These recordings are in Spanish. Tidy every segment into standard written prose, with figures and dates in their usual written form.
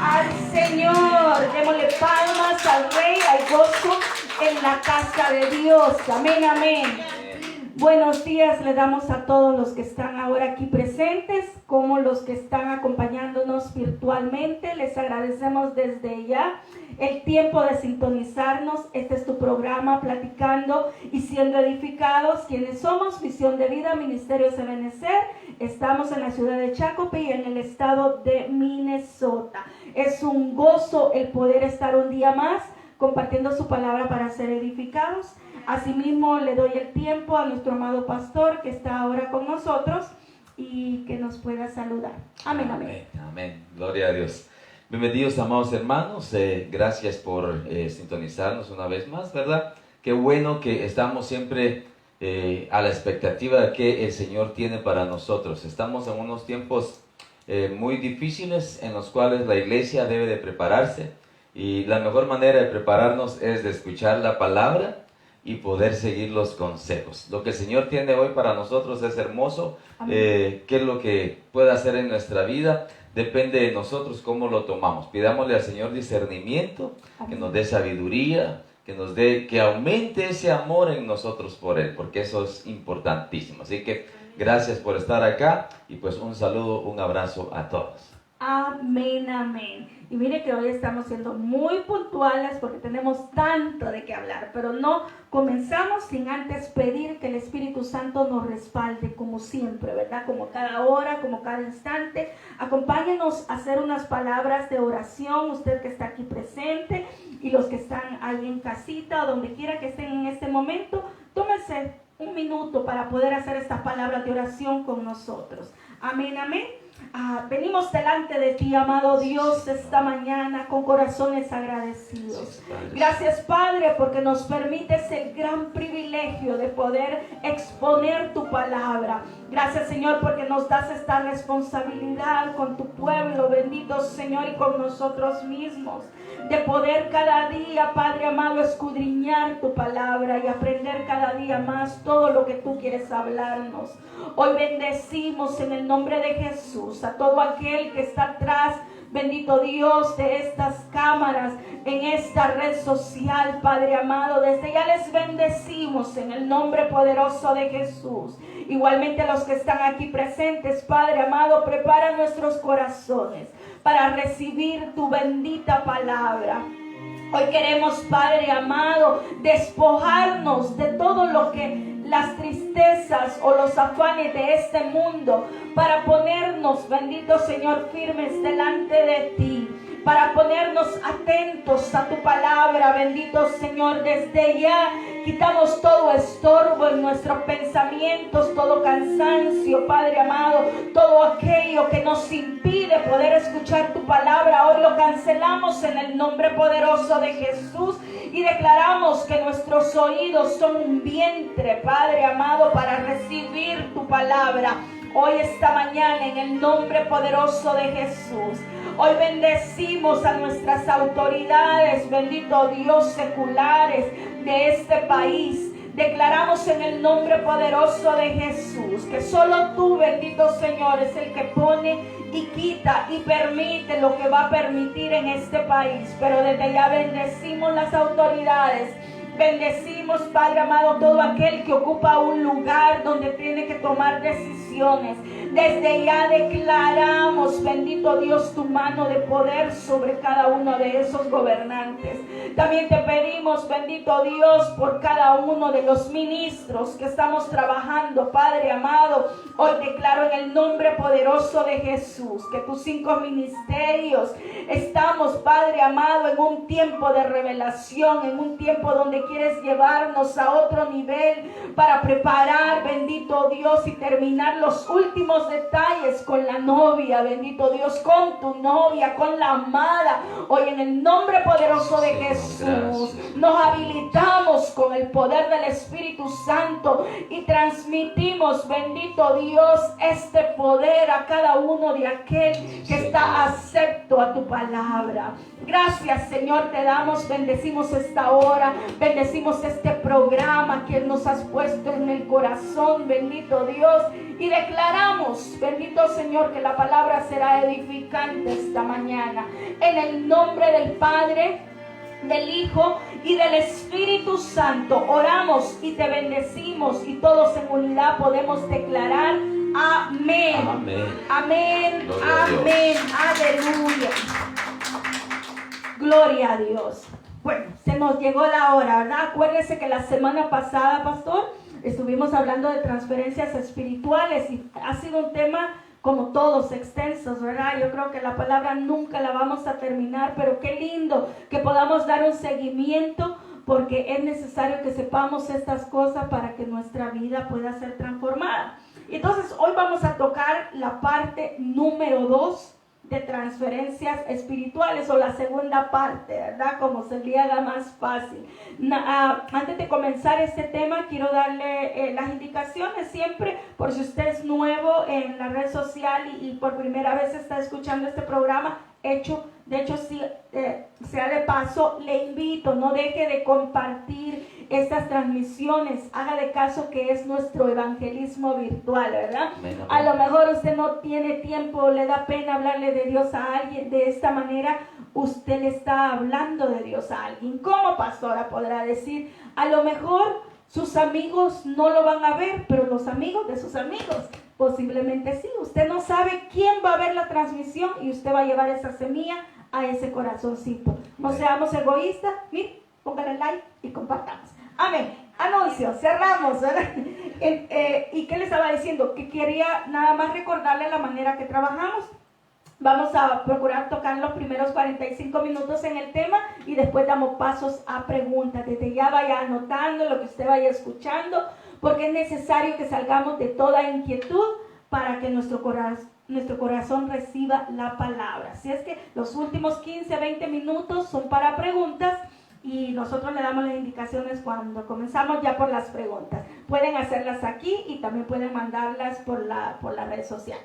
al Señor. Démosle palmas al Rey, hay gozo en la casa de Dios. Amén, amén. Buenos días le damos a todos los que están ahora aquí presentes, como los que están acompañándonos virtualmente. Les agradecemos desde ya el tiempo de sintonizarnos. Este es tu programa, Platicando y Siendo Edificados. Quienes somos Visión de Vida, Ministerio Ebenecer. Estamos en la ciudad de Shakopee y en el estado de Minnesota. Es un gozo el poder estar un día más compartiendo su palabra para ser edificados. Asimismo, le doy el tiempo a nuestro amado pastor que está ahora con nosotros y que nos pueda saludar. Amén, amén. Amén. Gloria a Dios. Bienvenidos, amados hermanos. Gracias por sintonizarnos una vez más, ¿verdad? Qué bueno que estamos siempre a la expectativa de que el Señor tiene para nosotros. Estamos en unos tiempos muy difíciles en los cuales la iglesia debe de prepararse. Y la mejor manera de prepararnos es de escuchar la palabra y poder seguir los consejos. Lo que el Señor tiene hoy para nosotros es hermoso. ¿Qué es lo que puede hacer en nuestra vida? Depende de nosotros cómo lo tomamos. Pidámosle al Señor discernimiento, que nos dé sabiduría, que aumente ese amor en nosotros por Él, porque eso es importantísimo. Así que gracias por estar acá y pues un saludo, un abrazo a todos. Amén, amén. Y mire que hoy estamos siendo muy puntuales porque tenemos tanto de qué hablar, pero no comenzamos sin antes pedir que el Espíritu Santo nos respalde como siempre, ¿verdad? Como cada hora, como cada instante. Acompáñenos a hacer unas palabras de oración, usted que está aquí presente y los que están ahí en casita o donde quiera que estén en este momento, tómense un minuto para poder hacer estas palabras de oración con nosotros. Amén, amén. Venimos delante de ti, amado Dios, esta mañana con corazones agradecidos. Gracias, Padre, porque nos permites el gran privilegio de poder exponer tu palabra. Gracias, Señor, porque nos das esta responsabilidad con tu pueblo, bendito Señor, y con nosotros mismos, de poder cada día, Padre amado, escudriñar tu palabra y aprender cada día más todo lo que tú quieres hablarnos. Hoy bendecimos en el nombre de Jesús a todo aquel que está atrás, bendito Dios, de estas cámaras, en esta red social, Padre amado. Desde ya les bendecimos en el nombre poderoso de Jesús. Igualmente los que están aquí presentes, Padre amado, prepara nuestros corazones para recibir tu bendita palabra. Hoy queremos, Padre amado, despojarnos de todo lo que las tristezas o los afanes de este mundo, para ponernos, bendito Señor, firmes delante de ti, para ponernos atentos a tu palabra, bendito Señor. Desde ya quitamos todo estorbo en nuestros pensamientos, todo cansancio, Padre amado, todo aquello que nos impide poder escuchar tu palabra. Hoy lo cancelamos en el nombre poderoso de Jesús y declaramos que nuestros oídos son un vientre, Padre amado, para recibir tu palabra. Hoy, esta mañana, en el nombre poderoso de Jesús, hoy bendecimos a nuestras autoridades, bendito Dios, seculares de este país. Declaramos en el nombre poderoso de Jesús que solo tú, bendito Señor, es el que pone y quita y permite lo que va a permitir en este país. Pero desde ya bendecimos las autoridades. Bendecimos, Padre amado, todo aquel que ocupa un lugar donde tiene que tomar decisiones. Desde ya declaramos, bendito Dios, tu mano de poder sobre cada uno de esos gobernantes. También te pedimos, bendito Dios, por cada uno de los ministros que estamos trabajando, Padre amado. Hoy declaro en el nombre poderoso de Jesús que tus 5 ministerios estamos, Padre amado, en un tiempo de revelación, en un tiempo donde quieres llevarnos a otro nivel para preparar, bendito Dios, y terminar los últimos detalles con la novia, bendito Dios, con tu novia, con la amada. Hoy en el nombre poderoso de Jesús nos habilitamos con el poder del Espíritu Santo y transmitimos, bendito Dios, este poder a cada uno de aquel que está acepto a tu palabra. Gracias, Señor, te damos, bendecimos esta hora, bendecimos este programa que nos has puesto en el corazón, bendito Dios, Y declaramos, bendito Señor, que la palabra será edificante esta mañana. En el nombre del Padre, del Hijo y del Espíritu Santo oramos y te bendecimos, y todos en unidad podemos declarar amén. Amén. Amén. Gloria a Dios. Amén. Aleluya. Gloria a Dios. Bueno, se nos llegó la hora, ¿verdad? Acuérdense que la semana pasada, pastor, estuvimos hablando de transferencias espirituales y ha sido un tema como todos extensos, ¿verdad? Yo creo que la palabra nunca la vamos a terminar, pero qué lindo que podamos dar un seguimiento, porque es necesario que sepamos estas cosas para que nuestra vida pueda ser transformada. Entonces hoy vamos a tocar la parte número 2 de transferencias espirituales, o la segunda parte, ¿verdad? Como se le haga más fácil. Antes de comenzar este tema, quiero darle las indicaciones siempre, por si usted es nuevo en la red social y por primera vez está escuchando este programa. De hecho, si sea de paso, le invito, no deje de compartir estas transmisiones, haga de caso que es nuestro evangelismo virtual, ¿verdad? Amén, amén. A lo mejor usted no tiene tiempo, le da pena hablarle de Dios a alguien. De esta manera usted le está hablando de Dios a alguien. ¿Cómo, pastora? Podrá decir, a lo mejor sus amigos no lo van a ver, pero los amigos de sus amigos posiblemente sí. Usted no sabe quién va a ver la transmisión y usted va a llevar esa semilla a ese corazoncito. No seamos egoístas. Mire, póngale like y compartamos. Amén. Anuncio, cerramos, ¿verdad? ¿Y qué le estaba diciendo? Que quería nada más recordarle la manera que trabajamos. Vamos a procurar tocar los primeros 45 minutos en el tema y después damos pasos a preguntas. Desde ya vaya anotando lo que usted vaya escuchando, porque es necesario que salgamos de toda inquietud para que nuestro corazón reciba la palabra. Así es que los últimos 15, 20 minutos son para preguntas, y nosotros le damos las indicaciones cuando comenzamos ya por las preguntas. Pueden hacerlas aquí y también pueden mandarlas por la red social.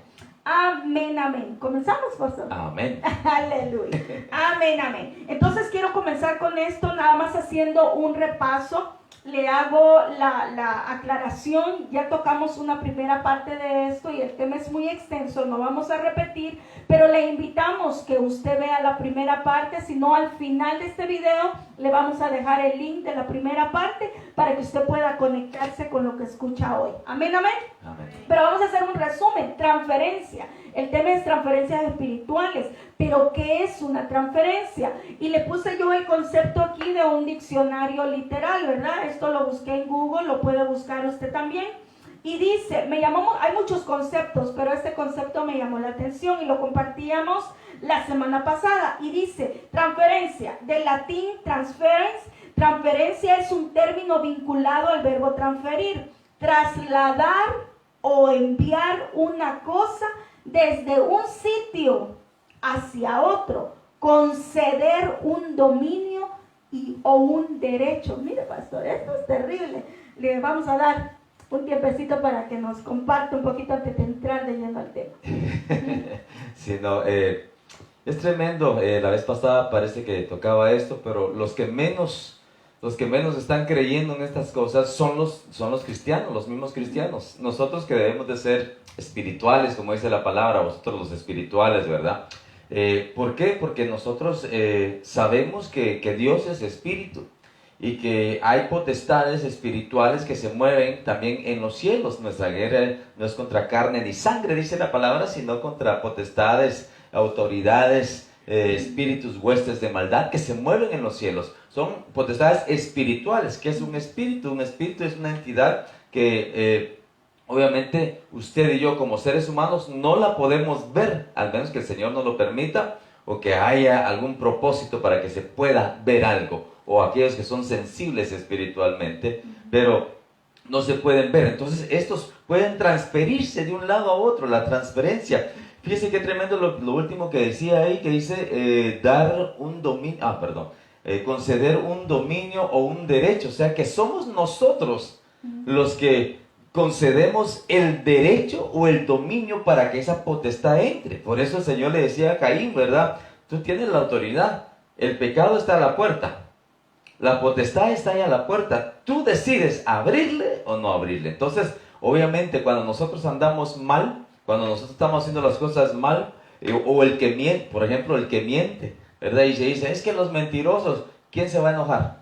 Amén, amén. ¿Comenzamos, pastor? Amén. Aleluya. Amén, amén. Entonces quiero comenzar con esto, nada más haciendo un repaso. Le hago la aclaración. Ya tocamos una primera parte de esto y el tema es muy extenso, no vamos a repetir, pero le invitamos que usted vea la primera parte. Si no, al final de este video le vamos a dejar el link de la primera parte para que usted pueda conectarse con lo que escucha hoy. Amén, amén. Amén. Pero vamos a hacer un resumen. Transferencia. El tema es transferencias espirituales. Pero ¿qué es una transferencia? Y le puse yo el concepto aquí de un diccionario literal, ¿verdad? Esto lo busqué en Google, lo puede buscar usted también. Y dice, hay muchos conceptos, pero este concepto me llamó la atención y lo compartíamos la semana pasada. Y dice, transferencia, del latín transferens. Transferencia es un término vinculado al verbo transferir, trasladar o enviar una cosa desde un sitio hacia otro, conceder un dominio o un derecho. Mire, pastor, esto es terrible. Le vamos a dar un tiempecito para que nos comparta un poquito antes de entrar de lleno al tema. Sí, no, es tremendo. La vez pasada parece que tocaba esto, pero los que menos están creyendo en estas cosas son los cristianos, los mismos cristianos. Nosotros que debemos de ser espirituales, como dice la palabra, vosotros los espirituales, ¿verdad? ¿Por qué? Porque nosotros sabemos que Dios es espíritu y que hay potestades espirituales que se mueven también en los cielos. Nuestra guerra no es contra carne ni sangre, dice la palabra, sino contra potestades, autoridades, espíritus, huestes de maldad que se mueven en los cielos. Son potestades espirituales. ¿Qué es un espíritu? Un espíritu es una entidad que obviamente usted y yo como seres humanos no la podemos ver, al menos que el Señor nos lo permita, o que haya algún propósito para que se pueda ver algo, o aquellos que son sensibles espiritualmente, pero no se pueden ver. Entonces estos pueden transferirse de un lado a otro, la transferencia. Fíjese qué tremendo lo último que decía ahí, que dice dar un dominio, conceder un dominio o un derecho. O sea que somos nosotros los que concedemos el derecho o el dominio para que esa potestad entre. Por eso el Señor le decía a Caín, ¿verdad? Tú tienes la autoridad, el pecado está a la puerta, la potestad está ahí a la puerta, tú decides abrirle o no abrirle. Entonces, Obviamente, cuando nosotros andamos mal, cuando nosotros estamos haciendo las cosas mal, o el que miente, por ejemplo, el que miente, ¿verdad? Y se dice, es que los mentirosos, ¿quién se va a enojar?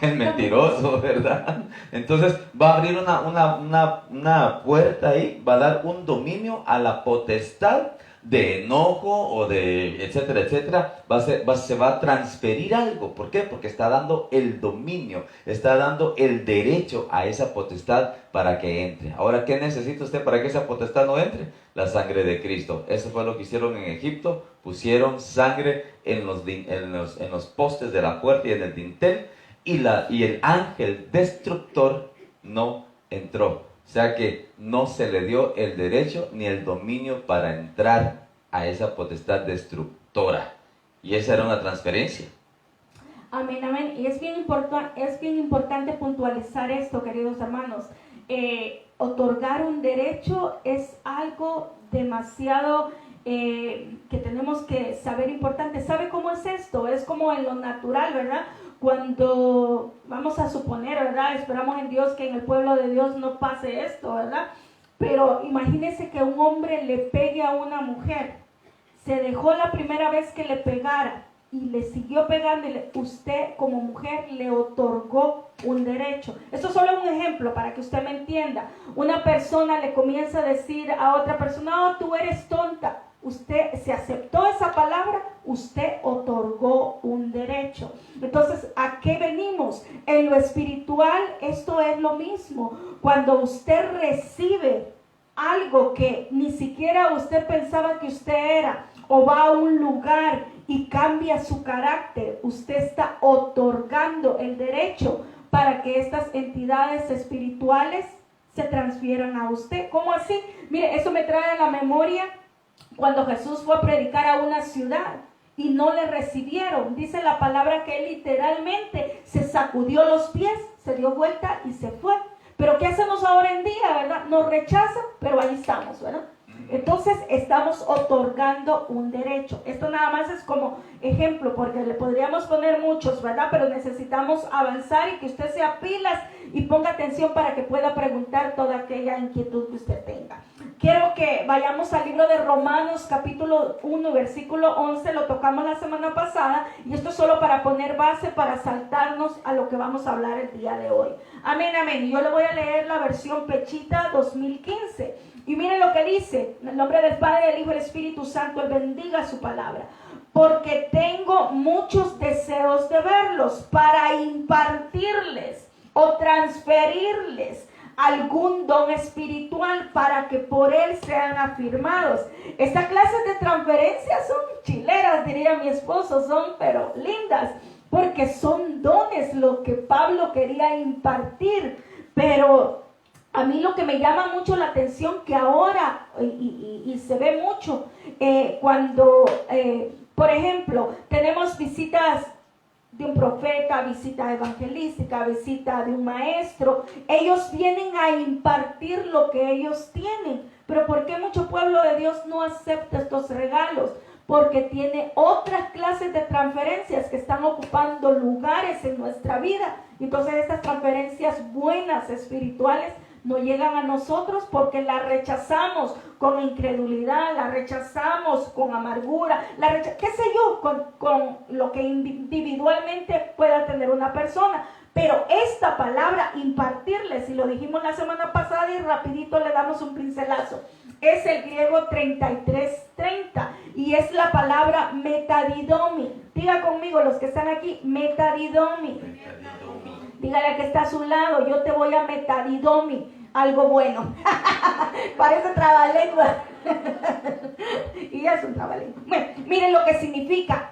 El mentiroso, ¿verdad? Entonces va a abrir una puerta ahí, va a dar un dominio a la potestad de enojo o de etcétera, etcétera. Se va a transferir algo. ¿Por qué? Porque está dando el dominio, está dando el derecho a esa potestad para que entre. Ahora, ¿qué necesita usted para que esa potestad no entre? La sangre de Cristo. Eso fue lo que hicieron en Egipto. Pusieron sangre en los postes de la puerta y en el dintel. Y el ángel destructor no entró. O sea que no se le dio el derecho ni el dominio para entrar a esa potestad destructora. Y esa era una transferencia. Amén, amén. Y es bien importante puntualizar esto, queridos hermanos. Otorgar un derecho es algo demasiado que tenemos que saber importante. ¿Sabe cómo es esto? Es como en lo natural, ¿verdad? Cuando vamos a suponer, ¿verdad? Esperamos en Dios que en el pueblo de Dios no pase esto, ¿verdad? Pero imagínese que un hombre le pegue a una mujer. Se dejó la primera vez que le pegara y le siguió pegándole. Usted como mujer le otorgó un derecho. Esto es solo un ejemplo para que usted me entienda. Una persona le comienza a decir a otra persona, oh, tú eres tonta. Usted se aceptó esa palabra, usted otorgó un derecho. Entonces, ¿a qué venimos? En lo espiritual, esto es lo mismo. Cuando usted recibe algo que ni siquiera usted pensaba que usted era, o va a un lugar y cambia su carácter, usted está otorgando el derecho para que estas entidades espirituales se transfieran a usted. ¿Cómo así? Mire, eso me trae a la memoria cuando Jesús fue a predicar a una ciudad y no le recibieron. Dice la palabra que él literalmente se sacudió los pies, se dio vuelta y se fue. Pero ¿qué hacemos ahora en día, verdad? Nos rechazan, pero ahí estamos, ¿verdad? Entonces estamos otorgando un derecho. Esto nada más es como ejemplo, porque le podríamos poner muchos, ¿verdad? Pero necesitamos avanzar y que usted sea pilas y ponga atención para que pueda preguntar toda aquella inquietud que usted tenga. Quiero que vayamos al libro de Romanos capítulo 1 versículo 11, lo tocamos la semana pasada y esto es solo para poner base, para saltarnos a lo que vamos a hablar el día de hoy. Amén, amén. Yo le voy a leer la versión Pechita 2015. Y miren lo que dice, en el nombre del Padre, del Hijo y del Espíritu Santo, Él bendiga su palabra. Porque tengo muchos deseos de verlos para impartirles o transferirles algún don espiritual para que por él sean afirmados. Estas clases de transferencias son chileras, diría mi esposo, son pero lindas, porque son dones lo que Pablo quería impartir. Pero a mí lo que me llama mucho la atención que ahora, y se ve mucho, cuando, por ejemplo, tenemos visitas de un profeta, visita evangelística, visita de un maestro, ellos vienen a impartir lo que ellos tienen. Pero ¿por qué mucho pueblo de Dios no acepta estos regalos? Porque tiene otras clases de transferencias que están ocupando lugares en nuestra vida. Entonces estas transferencias buenas, espirituales, no llegan a nosotros porque la rechazamos con incredulidad, la rechazamos con amargura, qué sé yo, con lo que individualmente pueda tener una persona. Pero esta palabra, impartirles, y lo dijimos la semana pasada y rapidito le damos un pincelazo, es el griego 3330 y es la palabra metadidomi. Diga conmigo los que están aquí, metadidomi. Dígale al que está a su lado, yo te voy a metadidomi, algo bueno. Parece trabalengua. Y es un trabalengua. Bueno, miren lo que significa.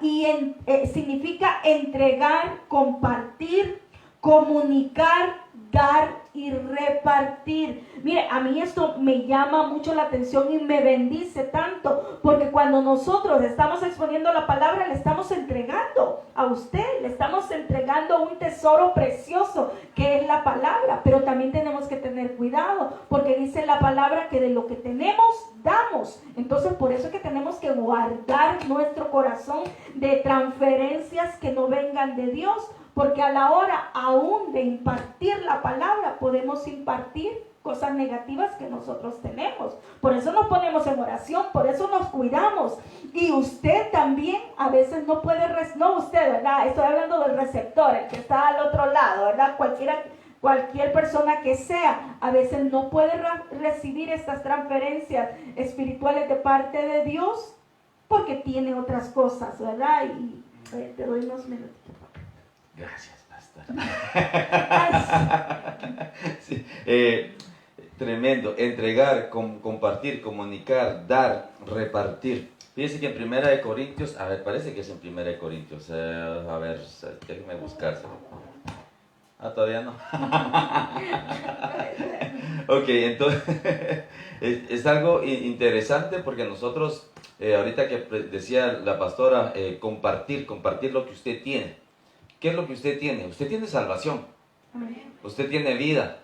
Significa entregar, compartir, comunicar, dar y repartir. Mire, a mí esto me llama mucho la atención y me bendice tanto, porque cuando nosotros estamos exponiendo la palabra, le estamos entregando a usted, le estamos entregando un tesoro precioso que es la palabra. Pero también tenemos que tener cuidado, porque dice la palabra que de lo que tenemos, damos. Entonces por eso es que tenemos que guardar nuestro corazón de transferencias que no vengan de Dios. Porque a la hora aún de impartir la palabra, podemos impartir cosas negativas que nosotros tenemos. Por eso nos ponemos en oración, por eso nos cuidamos. Y usted también a veces no puede, no usted, ¿verdad? Estoy hablando del receptor, el que está al otro lado, ¿verdad? Cualquier persona que sea, a veces no puede recibir estas transferencias espirituales de parte de Dios porque tiene otras cosas, ¿verdad? Y te doy unos minutitos. Gracias, pastor. Sí, tremendo. Entregar, compartir, comunicar, dar, repartir. Fíjense que en 1 Corintios, a ver, parece que es en 1 Corintios. A ver, déjenme buscárselo. Todavía no. Ok, entonces es algo interesante porque nosotros, ahorita que decía la pastora, compartir lo que usted tiene. ¿Qué es lo que usted tiene? Usted tiene salvación. Usted tiene vida.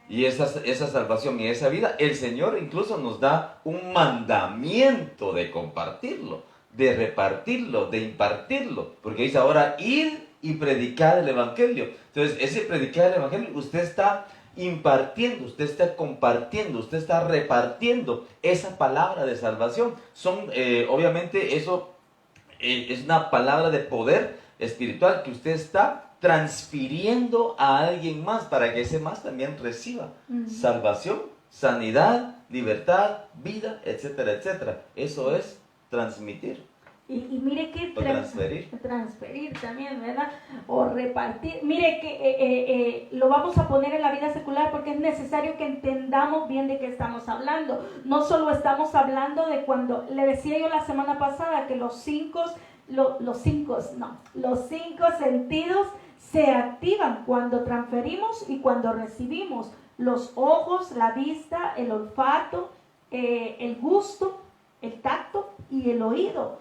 Y esa salvación y esa vida, el Señor incluso nos da un mandamiento de compartirlo, de repartirlo, de impartirlo. Porque dice ahora, id y predicar el Evangelio. Entonces, ese predicar el Evangelio, usted está impartiendo, usted está compartiendo, usted está repartiendo esa palabra de salvación. Obviamente, eso es una palabra de poder espiritual que usted está transfiriendo a alguien más para que ese más también reciba salvación, sanidad, libertad, vida, etcétera, etcétera. Eso es transmitir. Y mire que transferir también, ¿verdad? O repartir. Mire que lo vamos a poner en la vida secular porque es necesario que entendamos bien de qué estamos hablando. No solo estamos hablando de cuando, le decía yo la semana pasada que los cinco sentidos se activan cuando transferimos y cuando recibimos. Los ojos, la vista, el olfato, el gusto, el tacto y el oído.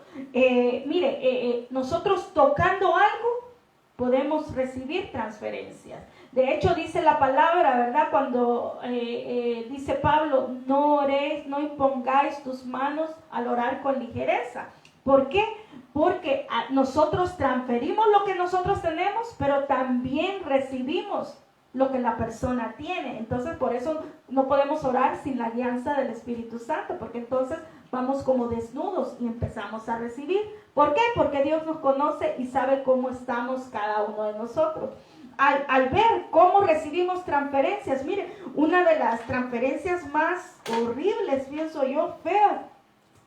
Nosotros tocando algo podemos recibir transferencias. De hecho dice la palabra, ¿verdad? Cuando dice Pablo, no oréis, no impongáis tus manos al orar con ligereza. ¿Por qué? Porque nosotros transferimos lo que nosotros tenemos, pero también recibimos lo que la persona tiene. Entonces, por eso no podemos orar sin la guianza del Espíritu Santo, porque entonces vamos como desnudos y empezamos a recibir. ¿Por qué? Porque Dios nos conoce y sabe cómo estamos cada uno de nosotros. Al ver cómo recibimos transferencias, mire, una de las transferencias más horribles, pienso yo, feas,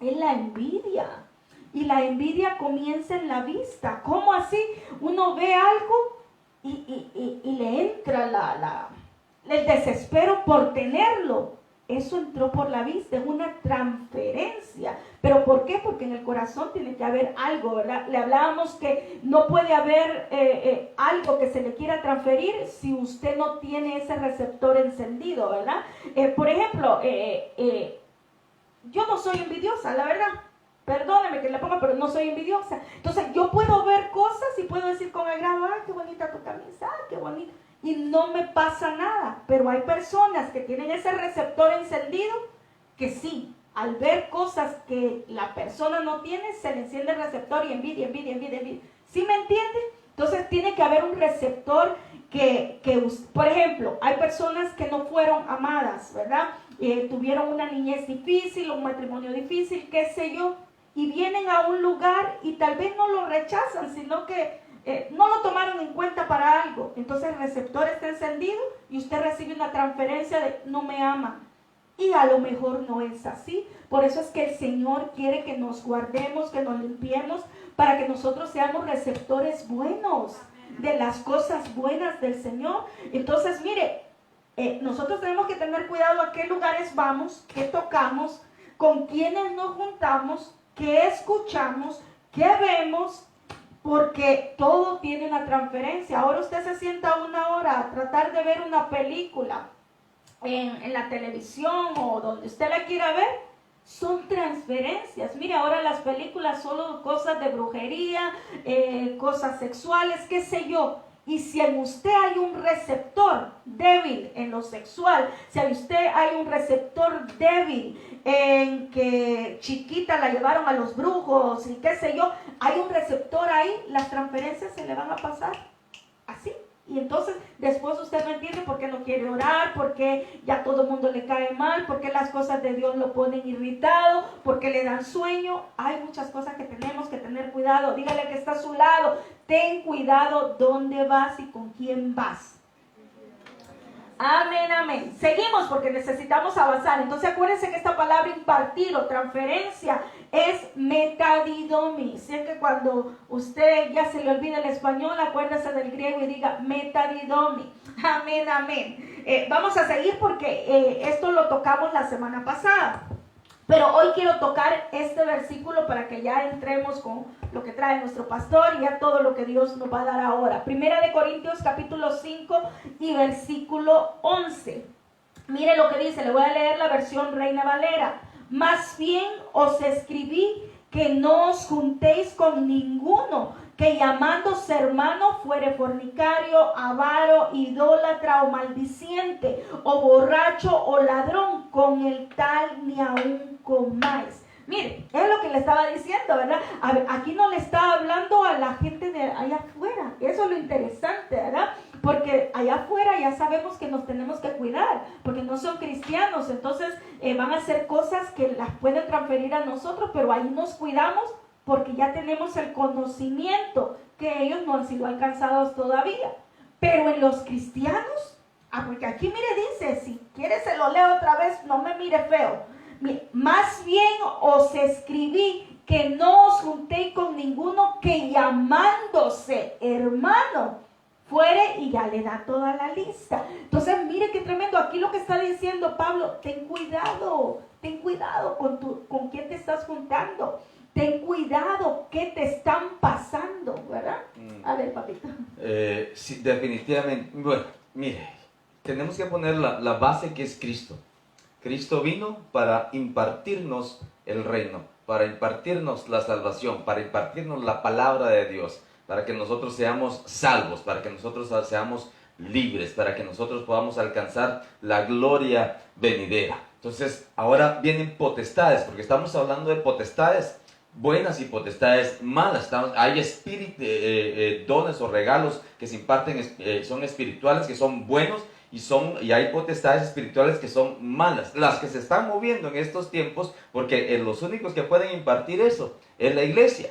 es la envidia. Y la envidia comienza en la vista. ¿Cómo así? Uno ve algo y le entra el desespero por tenerlo. Eso entró por la vista, es una transferencia. ¿Pero por qué? Porque en el corazón tiene que haber algo, ¿verdad? Le hablábamos que no puede haber algo que se le quiera transferir si usted no tiene ese receptor encendido, ¿verdad? Por ejemplo, yo no soy envidiosa, la verdad. Perdóneme que le ponga, pero no soy envidiosa. Entonces yo puedo ver cosas y puedo decir con agrado, ¡ay, qué bonita tu camisa! ¡Ay, qué bonita! Y no me pasa nada. Pero hay personas que tienen ese receptor encendido que sí, al ver cosas que la persona no tiene, se le enciende el receptor y envidia. ¿Sí me entiende? Entonces tiene que haber un receptor que por ejemplo, hay personas que no fueron amadas, ¿verdad? Tuvieron una niñez difícil, un matrimonio difícil, qué sé yo, y vienen a un lugar y tal vez no lo rechazan, sino que no lo tomaron en cuenta para algo. Entonces el receptor está encendido y usted recibe una transferencia de no me aman. Y a lo mejor no es así. Por eso es que el Señor quiere que nos guardemos, que nos limpiemos, para que nosotros seamos receptores buenos de las cosas buenas del Señor. Entonces, mire, nosotros tenemos que tener cuidado a qué lugares vamos, qué tocamos, con quiénes nos juntamos, qué escuchamos, qué vemos, porque todo tiene una transferencia. Ahora usted se sienta una hora a tratar de ver una película en la televisión o donde usted la quiera ver, son transferencias. Mire, ahora las películas solo cosas de brujería, cosas sexuales, qué sé yo. Y si en usted hay un receptor débil en lo sexual, si en usted hay un receptor débil en que chiquita la llevaron a los brujos y qué sé yo, hay un receptor ahí, las transferencias se le van a pasar así. Y entonces después usted no entiende por qué no quiere orar, por qué ya todo el mundo le cae mal, por qué las cosas de Dios lo ponen irritado, por qué le dan sueño. Hay muchas cosas que tenemos que tener cuidado. Dígale que está a su lado, ten cuidado dónde vas y con quién vas. Amén, amén. Seguimos porque necesitamos avanzar. Entonces acuérdense que esta palabra impartir o transferencia es metadidomi. Sé que cuando usted ya se le olvida el español, acuérdese del griego y diga metadidomi. Amén, amén. Vamos a seguir porque esto lo tocamos la semana pasada. Pero hoy quiero tocar este versículo para que ya entremos con lo que trae nuestro pastor y ya todo lo que Dios nos va a dar ahora. Primera de Corintios capítulo 5 y versículo 11. Mire lo que dice, le voy a leer la versión Reina Valera. Más bien os escribí que no os juntéis con ninguno que llamándose hermano fuere fornicario, avaro, idólatra o maldiciente, o borracho o ladrón, con el tal ni aún comáis. Mire, es lo que le estaba diciendo, ¿verdad? A ver, aquí no le está hablando a la gente de allá afuera. Eso es lo interesante, ¿verdad? Porque allá afuera ya sabemos que nos tenemos que cuidar, porque no son cristianos, entonces van a hacer cosas que las pueden transferir a nosotros, pero ahí nos cuidamos porque ya tenemos el conocimiento que ellos no han sido alcanzados todavía. Pero en los cristianos, porque aquí mire dice, si quiere se lo leo otra vez, no me mire feo. Mire, más bien os escribí que no os juntéis con ninguno que llamándose hermano fuere, y ya le da toda la lista. Entonces mire qué tremendo, aquí lo que está diciendo Pablo, ten cuidado con quién te estás juntando. Ten cuidado, ¿qué te están pasando? ¿Verdad? A ver, papito. Sí, definitivamente. Bueno, mire, tenemos que poner la base que es Cristo. Cristo vino para impartirnos el reino, para impartirnos la salvación, para impartirnos la palabra de Dios, para que nosotros seamos salvos, para que nosotros seamos libres, para que nosotros podamos alcanzar la gloria venidera. Entonces, ahora vienen potestades, porque estamos hablando de potestades buenas y potestades malas. Hay dones o regalos que se imparten, son espirituales, que son buenos, y hay potestades espirituales que son malas, las que se están moviendo en estos tiempos, porque los únicos que pueden impartir eso es la iglesia.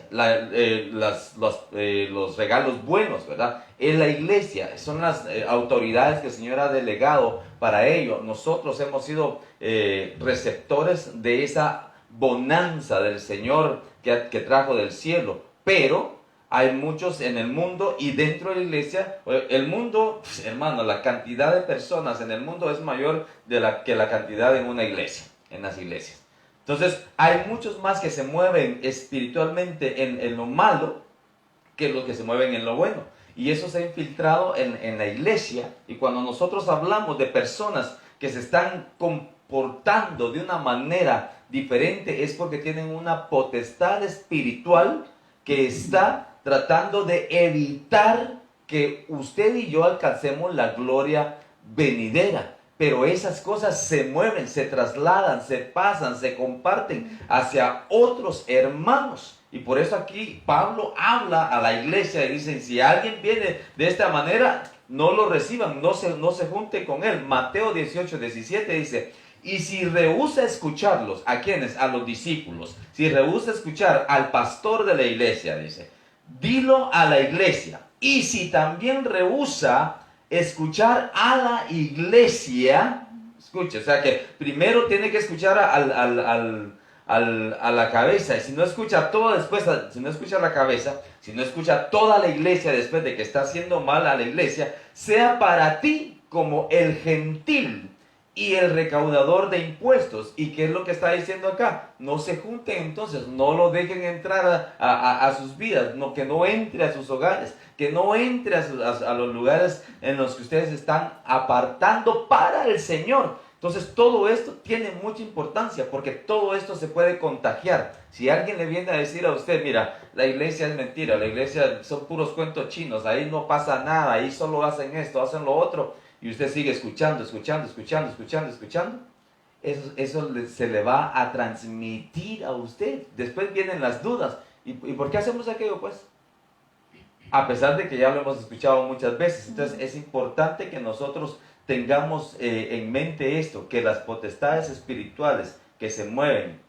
Los regalos buenos, ¿verdad? Es la iglesia, son las autoridades que el Señor ha delegado para ello. Nosotros hemos sido receptores de esa bonanza del Señor que trajo del cielo, pero hay muchos en el mundo y dentro de la iglesia. El mundo, hermano, la cantidad de personas en el mundo es mayor que la cantidad en una iglesia, en las iglesias. Entonces, hay muchos más que se mueven espiritualmente en lo malo que los que se mueven en lo bueno. Y eso se ha infiltrado en la iglesia. Y cuando nosotros hablamos de personas que se están comportando de una manera diferente, es porque tienen una potestad espiritual que está tratando de evitar que usted y yo alcancemos la gloria venidera. Pero esas cosas se mueven, se trasladan, se pasan, se comparten hacia otros hermanos. Y por eso aquí Pablo habla a la iglesia y dice, si alguien viene de esta manera, no lo reciban, no se junte con él. Mateo 18:17 dice, y si rehúsa escucharlos, ¿a quiénes? A los discípulos. Si rehúsa escuchar al pastor de la iglesia, dice, dilo a la iglesia. Y si también rehúsa escuchar a la iglesia, escuche, o sea que primero tiene que escuchar a la cabeza, y si no escucha todo después, si no escucha la cabeza, si no escucha toda la iglesia después de que está haciendo mal a la iglesia, sea para ti como el gentil y el recaudador de impuestos. ¿Y qué es lo que está diciendo acá? No se junten entonces, no lo dejen entrar a sus vidas, que no entre a sus hogares, que no entre a los lugares en los que ustedes están apartando para el Señor. Entonces todo esto tiene mucha importancia, porque todo esto se puede contagiar. Si alguien le viene a decir a usted, mira, la iglesia es mentira, la iglesia son puros cuentos chinos, ahí no pasa nada, ahí solo hacen esto, hacen lo otro, y usted sigue escuchando, eso se le va a transmitir a usted. Después vienen las dudas. ¿Y por qué hacemos aquello, pues? a pesar de que ya lo hemos escuchado muchas veces. Entonces es importante que nosotros tengamos en mente esto, que las potestades espirituales que se mueven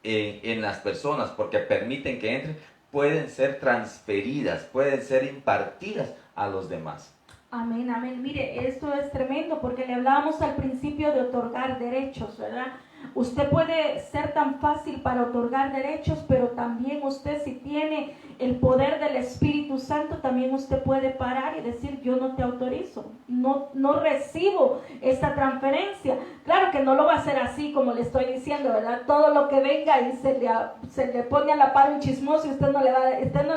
en las personas porque permiten que entren, pueden ser transferidas, pueden ser impartidas a los demás. Amén, amén. Mire, esto es tremendo porque le hablábamos al principio de otorgar derechos, ¿verdad? Usted puede ser tan fácil para otorgar derechos, pero también usted, si tiene el poder del Espíritu Santo, también usted puede parar y decir: yo no te autorizo, no recibo esta transferencia. Claro que no lo va a hacer así como le estoy diciendo, ¿verdad? Todo lo que venga y se le pone a la par un chismoso y usted no le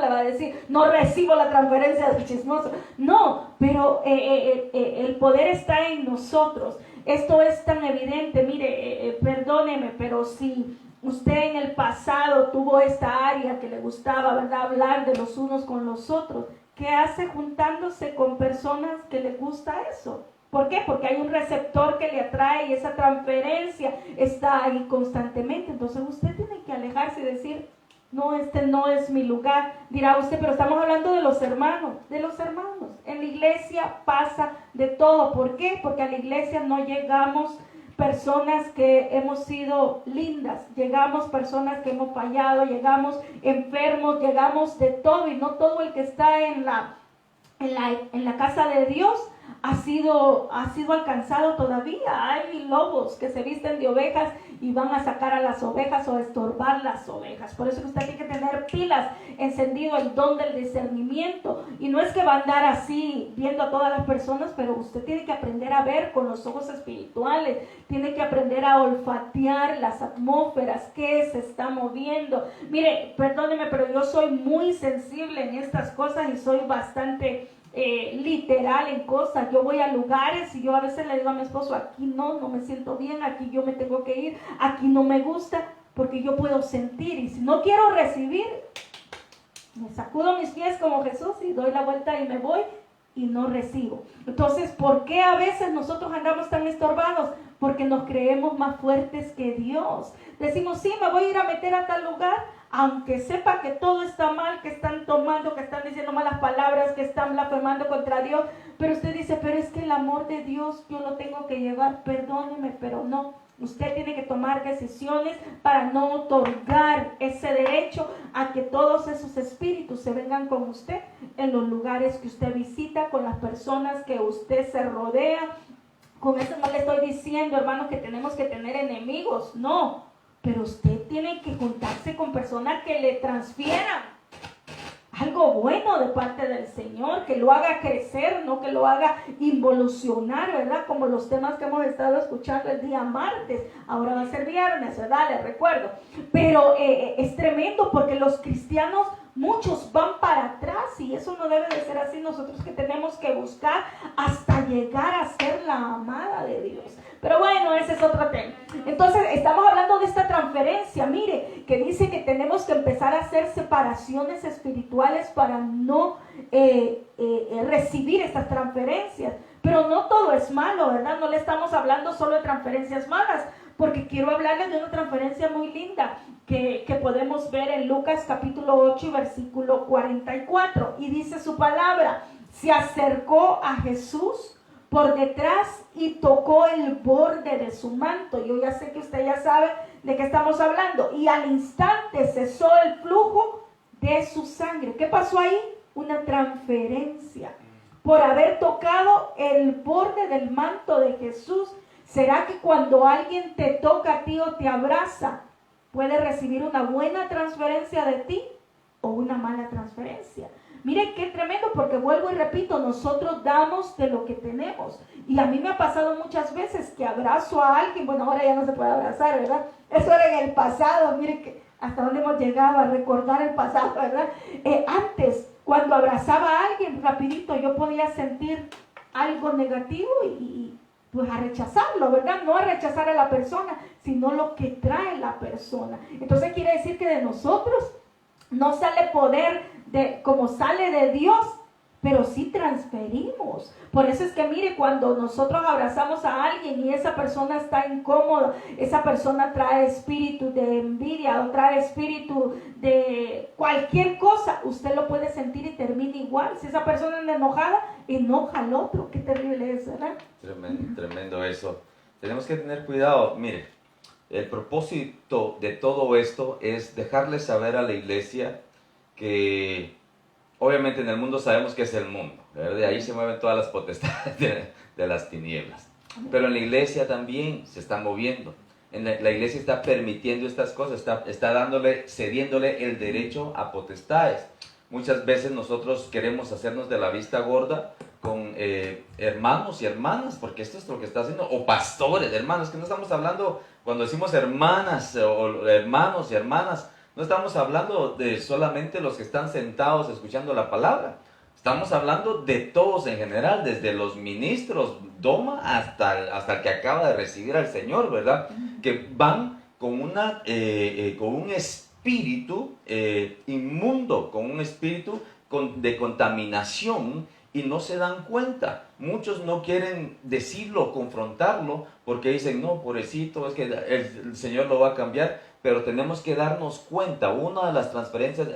va a decir: no recibo la transferencia del chismoso. No, pero el poder está en nosotros. Esto es tan evidente. Mire, perdóneme, pero si usted en el pasado tuvo esta área que le gustaba, ¿verdad?, hablar de los unos con los otros, ¿qué hace juntándose con personas que le gusta eso? ¿Por qué? Porque hay un receptor que le atrae y esa transferencia está ahí constantemente. Entonces usted tiene que alejarse y decir: no, este no es mi lugar. Dirá usted: pero estamos hablando de los hermanos. De los hermanos. En la iglesia pasa de todo. ¿Por qué? Porque a la iglesia no llegamos personas que hemos sido lindas, llegamos personas que hemos fallado, llegamos enfermos, llegamos de todo, y no todo el que está en la casa de Dios ha sido alcanzado todavía. Hay lobos que se visten de ovejas y van a sacar a las ovejas o a estorbar las ovejas. Por eso que usted tiene que tener pilas, encendido el don del discernimiento. Y no es que va a andar así viendo a todas las personas, pero usted tiene que aprender a ver con los ojos espirituales, tiene que aprender a olfatear las atmósferas que se está moviendo. Mire, perdóneme, pero yo soy muy sensible en estas cosas y soy bastante literal en cosas. Yo voy a lugares y yo a veces le digo a mi esposo: aquí no me siento bien, aquí yo me tengo que ir, aquí no me gusta, porque yo puedo sentir, y si no quiero recibir, me sacudo mis pies como Jesús y doy la vuelta y me voy y no recibo. Entonces, ¿por qué a veces nosotros andamos tan estorbados? Porque nos creemos más fuertes que Dios. Decimos: sí, me voy a ir a meter a tal lugar, aunque sepa que todo está mal, que están tomando, que están diciendo malas palabras, que están blasfemando contra Dios. Pero usted dice: pero es que el amor de Dios yo lo tengo que llevar. Perdóneme, pero no. Usted tiene que tomar decisiones para no otorgar ese derecho a que todos esos espíritus se vengan con usted en los lugares que usted visita, con las personas que usted se rodea. Con eso no le estoy diciendo, hermanos, que tenemos que tener enemigos, no. Pero usted tiene que juntarse con personas que le transfieran algo bueno de parte del Señor, que lo haga crecer, no que lo haga involucionar, ¿verdad? Como los temas que hemos estado escuchando el día martes, ahora va a ser viernes, ¿verdad? Les recuerdo. Pero es tremendo porque los cristianos, muchos van para atrás, y eso no debe de ser así. Nosotros que tenemos que buscar hasta llegar a ser la amada de Dios. Pero bueno, ese es otro tema. Entonces, estamos hablando de esta transferencia. Mire, que dice que tenemos que empezar a hacer separaciones espirituales para no recibir estas transferencias. Pero no todo es malo, ¿verdad? No le estamos hablando solo de transferencias malas, porque quiero hablarles de una transferencia muy linda que podemos ver en Lucas capítulo 8 y versículo 44. Y dice su palabra: se acercó a Jesús por detrás y tocó el borde de su manto. Yo ya sé que usted ya sabe de qué estamos hablando. Y al instante cesó el flujo de su sangre. ¿Qué pasó ahí? Una transferencia. Por haber tocado el borde del manto de Jesús. ¿Será que cuando alguien te toca a ti o te abraza, puede recibir una buena transferencia de ti o una mala transferencia? Miren qué tremendo, porque vuelvo y repito, nosotros damos de lo que tenemos. Y a mí me ha pasado muchas veces que abrazo a alguien. Bueno, ahora ya no se puede abrazar, ¿verdad? Eso era en el pasado. Miren que hasta dónde hemos llegado a recordar el pasado, ¿verdad? Antes, cuando abrazaba a alguien rapidito, yo podía sentir algo negativo y pues a rechazarlo, ¿verdad? No a rechazar a la persona, sino lo que trae la persona. Entonces quiere decir que de nosotros no sale poder como sale de Dios, pero sí transferimos. Por eso es que mire, cuando nosotros abrazamos a alguien y esa persona está incómoda, esa persona trae espíritu de envidia o trae espíritu de cualquier cosa, usted lo puede sentir y termina igual. Si esa persona anda enojada, enoja al otro. Qué terrible es, ¿verdad? Tremendo eso. Tenemos que tener cuidado. Mire, el propósito de todo esto es dejarle saber a la iglesia que obviamente en el mundo sabemos que es el mundo, ¿verdad? De ahí se mueven todas las potestades de las tinieblas. Pero en la iglesia también se está moviendo. La iglesia está permitiendo estas cosas, está cediéndole el derecho a potestades. Muchas veces nosotros queremos hacernos de la vista gorda con hermanos y hermanas, porque esto es lo que está haciendo, o pastores, hermanos, que no estamos hablando, cuando decimos hermanas o hermanos y hermanas, no estamos hablando de solamente los que están sentados escuchando la palabra. Estamos hablando de todos en general, desde los ministros, doma, hasta el que acaba de recibir al Señor, ¿verdad? Que van con un espíritu inmundo, con un espíritu de contaminación y no se dan cuenta. Muchos no quieren decirlo, confrontarlo, porque dicen, no, pobrecito, es que el Señor lo va a cambiar. Pero tenemos que darnos cuenta, una de las transferencias,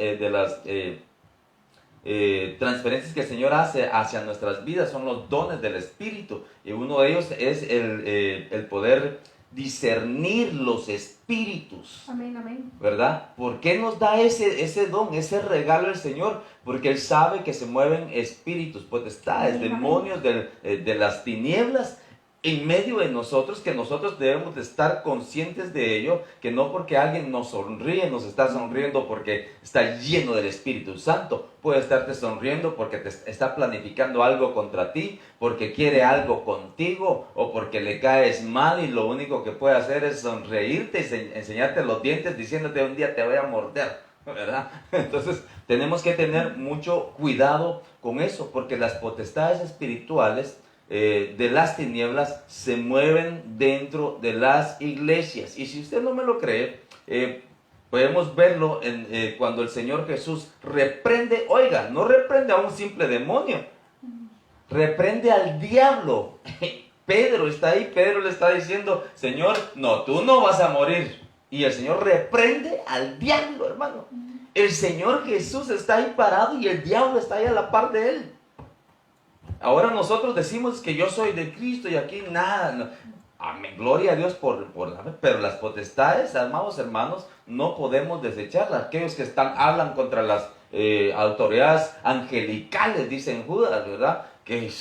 transferencias que el Señor hace hacia nuestras vidas son los dones del Espíritu. Y uno de ellos es el poder discernir los espíritus. Amén, amén. ¿Verdad? ¿Por qué nos da ese don, ese regalo el Señor? Porque Él sabe que se mueven espíritus, potestades, amén, demonios de las tinieblas en medio de nosotros, que nosotros debemos de estar conscientes de ello, que no porque alguien nos sonríe, nos está sonriendo porque está lleno del Espíritu Santo. Puede estarte sonriendo porque te está planificando algo contra ti, porque quiere algo contigo, o porque le caes mal y lo único que puede hacer es sonreírte y enseñarte los dientes diciéndote un día te voy a morder, ¿verdad? Entonces tenemos que tener mucho cuidado con eso, porque las potestades espirituales de las tinieblas se mueven dentro de las iglesias. Y si usted no me lo cree, podemos verlo cuando el Señor Jesús reprende, oiga, no reprende a un simple demonio, reprende al diablo. Pedro está ahí, Pedro le está diciendo, Señor, no, tú no vas a morir. Y el Señor reprende al diablo, hermano. El Señor Jesús está ahí parado y el diablo está ahí a la par de él. Ahora nosotros decimos que yo soy de Cristo y aquí nada. No. Amén, gloria a Dios por la fe. Pero las potestades, amados hermanos, no podemos desecharlas. Aquellos que hablan contra las autoridades angelicales, dicen Judas, ¿verdad? Que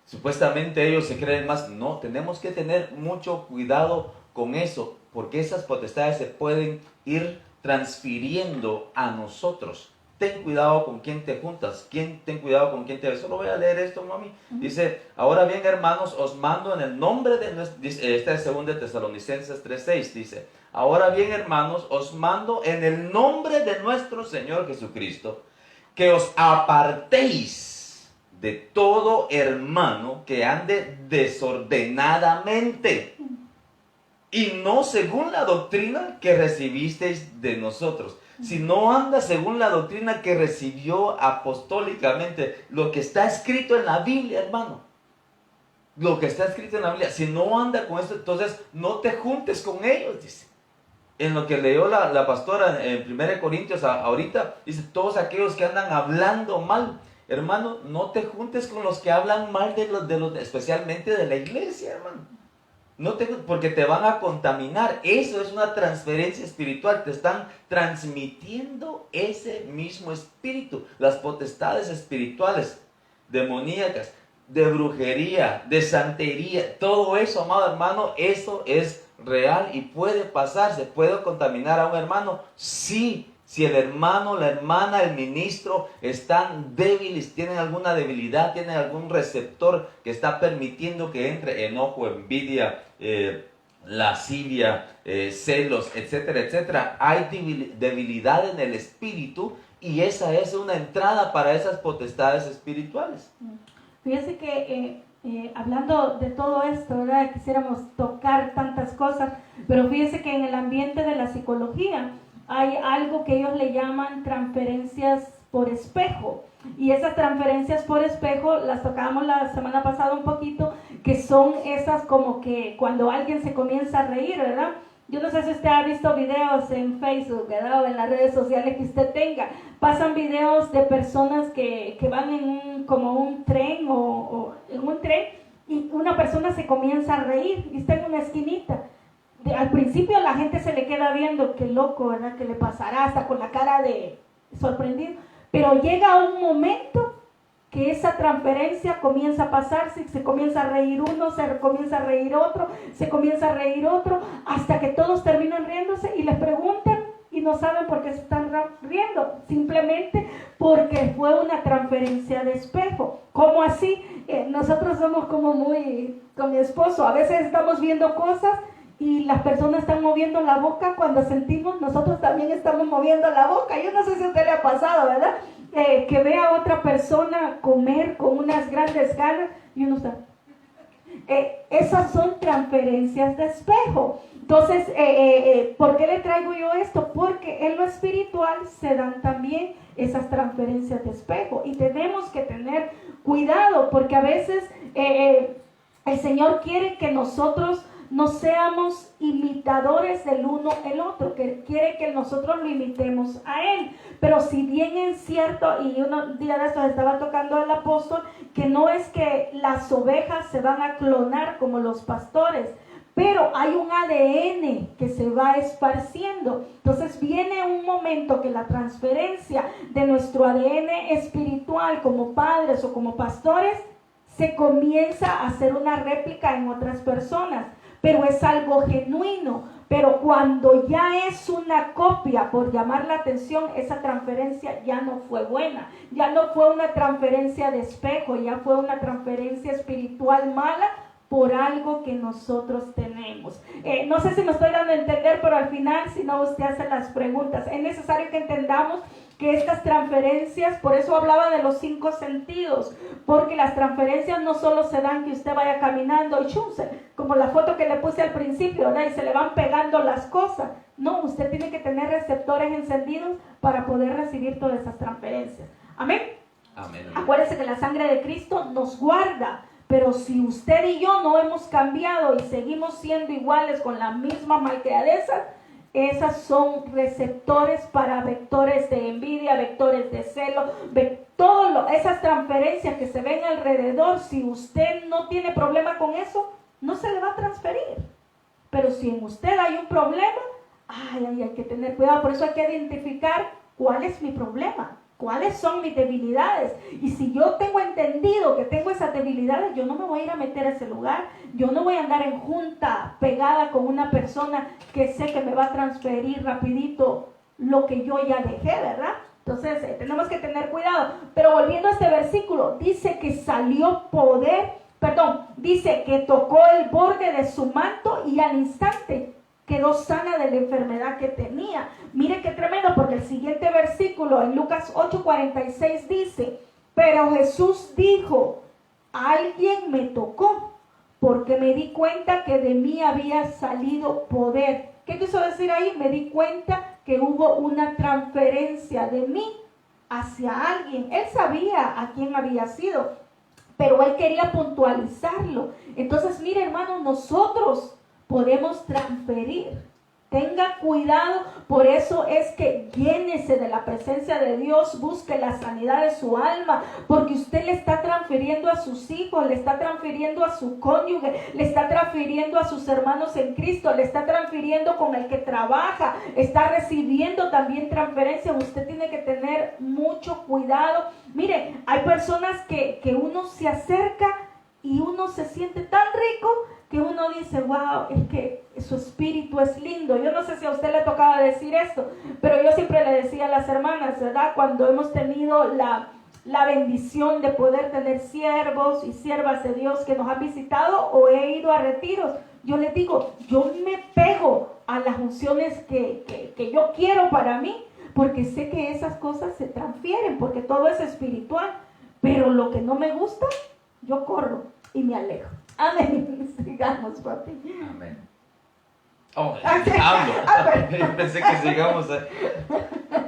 supuestamente ellos se creen más. No, tenemos que tener mucho cuidado con eso, porque esas potestades se pueden ir transfiriendo a nosotros. Ten cuidado con quién te juntas, ten cuidado con quién te ves. Solo voy a leer esto, mami. Dice, ahora bien, hermanos, os mando en el nombre de nuestro... Esta es 2 Tesalonicenses 3:6, dice, ahora bien, hermanos, os mando en el nombre de nuestro Señor Jesucristo, que os apartéis de todo hermano que ande desordenadamente, y no según la doctrina que recibisteis de nosotros. Si no anda según la doctrina que recibió apostólicamente, lo que está escrito en la Biblia, hermano, lo que está escrito en la Biblia, si no anda con esto, entonces no te juntes con ellos, dice. En lo que leyó la pastora en 1 Corintios ahorita, dice, todos aquellos que andan hablando mal, hermano, no te juntes con los que hablan mal especialmente de la iglesia, hermano. Porque te van a contaminar. Eso es una transferencia espiritual. Te están transmitiendo ese mismo espíritu. Las potestades espirituales, demoníacas, de brujería, de santería. Todo eso, amado hermano, eso es real y puede pasar. ¿Se puede contaminar a un hermano? Sí. Si el hermano, la hermana, el ministro están débiles, tienen alguna debilidad, tienen algún receptor que está permitiendo que entre enojo, envidia, lascivia, celos, etcétera, etcétera. Hay debilidad en el espíritu y esa es una entrada para esas potestades espirituales. Fíjese que hablando de todo esto, ¿verdad? Quisiéramos tocar tantas cosas, pero fíjese que en el ambiente de la psicología hay algo que ellos le llaman transferencias por espejo. Y esas transferencias por espejo las tocamos la semana pasada un poquito, que son esas como que cuando alguien se comienza a reír, ¿verdad? Yo no sé si usted ha visto videos en Facebook, ¿verdad? O en las redes sociales que usted tenga. Pasan videos de personas que van en como un tren o en un tren y una persona se comienza a reír y está en una esquinita. Al principio la gente se le queda viendo, qué loco, ¿verdad? ¿Qué le pasará? Hasta con la cara de sorprendido. Pero llega un momento que esa transferencia comienza a pasarse, se comienza a reír uno, se comienza a reír otro, se comienza a reír otro, hasta que todos terminan riéndose y les preguntan y no saben por qué se están riendo, simplemente porque fue una transferencia de espejo. ¿Cómo así? Nosotros somos como muy, con mi esposo, a veces estamos viendo cosas y las personas están moviendo la boca cuando sentimos, nosotros también estamos moviendo la boca. Yo no sé si a usted le ha pasado, ¿verdad? Que ve a otra persona comer con unas grandes ganas y uno está... esas son transferencias de espejo. Entonces, ¿por qué le traigo yo esto? Porque en lo espiritual se dan también esas transferencias de espejo y tenemos que tener cuidado porque a veces el Señor quiere que nosotros no seamos imitadores del uno el otro, que quiere que nosotros lo imitemos a Él. Pero si bien es cierto, y un día de estos estaba tocando el apóstol, que no es que las ovejas se van a clonar como los pastores, pero hay un ADN que se va esparciendo. Entonces viene un momento que la transferencia de nuestro ADN espiritual como padres o como pastores se comienza a hacer una réplica en otras personas, pero es algo genuino. Pero cuando ya es una copia, por llamar la atención, esa transferencia ya no fue buena, ya no fue una transferencia de espejo, ya fue una transferencia espiritual mala por algo que nosotros tenemos. No sé si me estoy dando a entender, pero al final, si no, usted hace las preguntas. Es necesario que entendamos que estas transferencias, por eso hablaba de los 5 sentidos, porque las transferencias no solo se dan que usted vaya caminando y como la foto que le puse al principio, ¿verdad? Y se le van pegando las cosas. No, usted tiene que tener receptores encendidos para poder recibir todas esas transferencias. Amén. Amén. Acuérdese que la sangre de Cristo nos guarda. Pero si usted y yo no hemos cambiado y seguimos siendo iguales con la misma malcriadeza, esas son receptores para vectores de envidia, vectores de celo, esas transferencias que se ven alrededor. Si usted no tiene problema con eso, no se le va a transferir. Pero si en usted hay un problema, hay que tener cuidado. Por eso hay que identificar cuál es mi problema. ¿Cuáles son mis debilidades? Y si yo tengo entendido que tengo esas debilidades, yo no me voy a ir a meter a ese lugar. Yo no voy a andar en junta pegada con una persona que sé que me va a transferir rapidito lo que yo ya dejé, ¿verdad? Entonces tenemos que tener cuidado. Pero volviendo a este versículo, dice que salió dice que tocó el borde de su manto y al instante quedó sana de la enfermedad que tenía. Mire qué tremendo, porque el siguiente versículo en Lucas 8:46 dice: pero Jesús dijo, alguien me tocó, porque me di cuenta que de mí había salido poder. ¿Qué quiso decir ahí? Me di cuenta que hubo una transferencia de mí hacia alguien. Él sabía a quién había sido, pero él quería puntualizarlo. Entonces, mire, hermano, nosotros podemos transferir. Tenga cuidado, por eso es que llénese de la presencia de Dios, busque la sanidad de su alma, porque usted le está transfiriendo a sus hijos, le está transfiriendo a su cónyuge, le está transfiriendo a sus hermanos en Cristo, le está transfiriendo con el que trabaja, está recibiendo también transferencia. Usted tiene que tener mucho cuidado. Mire, hay personas que uno se acerca y uno se siente tan rico que uno dice, wow, es que su espíritu es lindo. Yo no sé si a usted le tocaba decir esto, pero yo siempre le decía a las hermanas, ¿verdad? Cuando hemos tenido la bendición de poder tener siervos y siervas de Dios que nos han visitado o he ido a retiros, yo les digo, yo me pego a las unciones que yo quiero para mí, porque sé que esas cosas se transfieren, porque todo es espiritual, pero lo que no me gusta, yo corro y me alejo. Amén. Sigamos, papi. Amén. Oh, Sí. diablo. Amén. Yo pensé que sigamos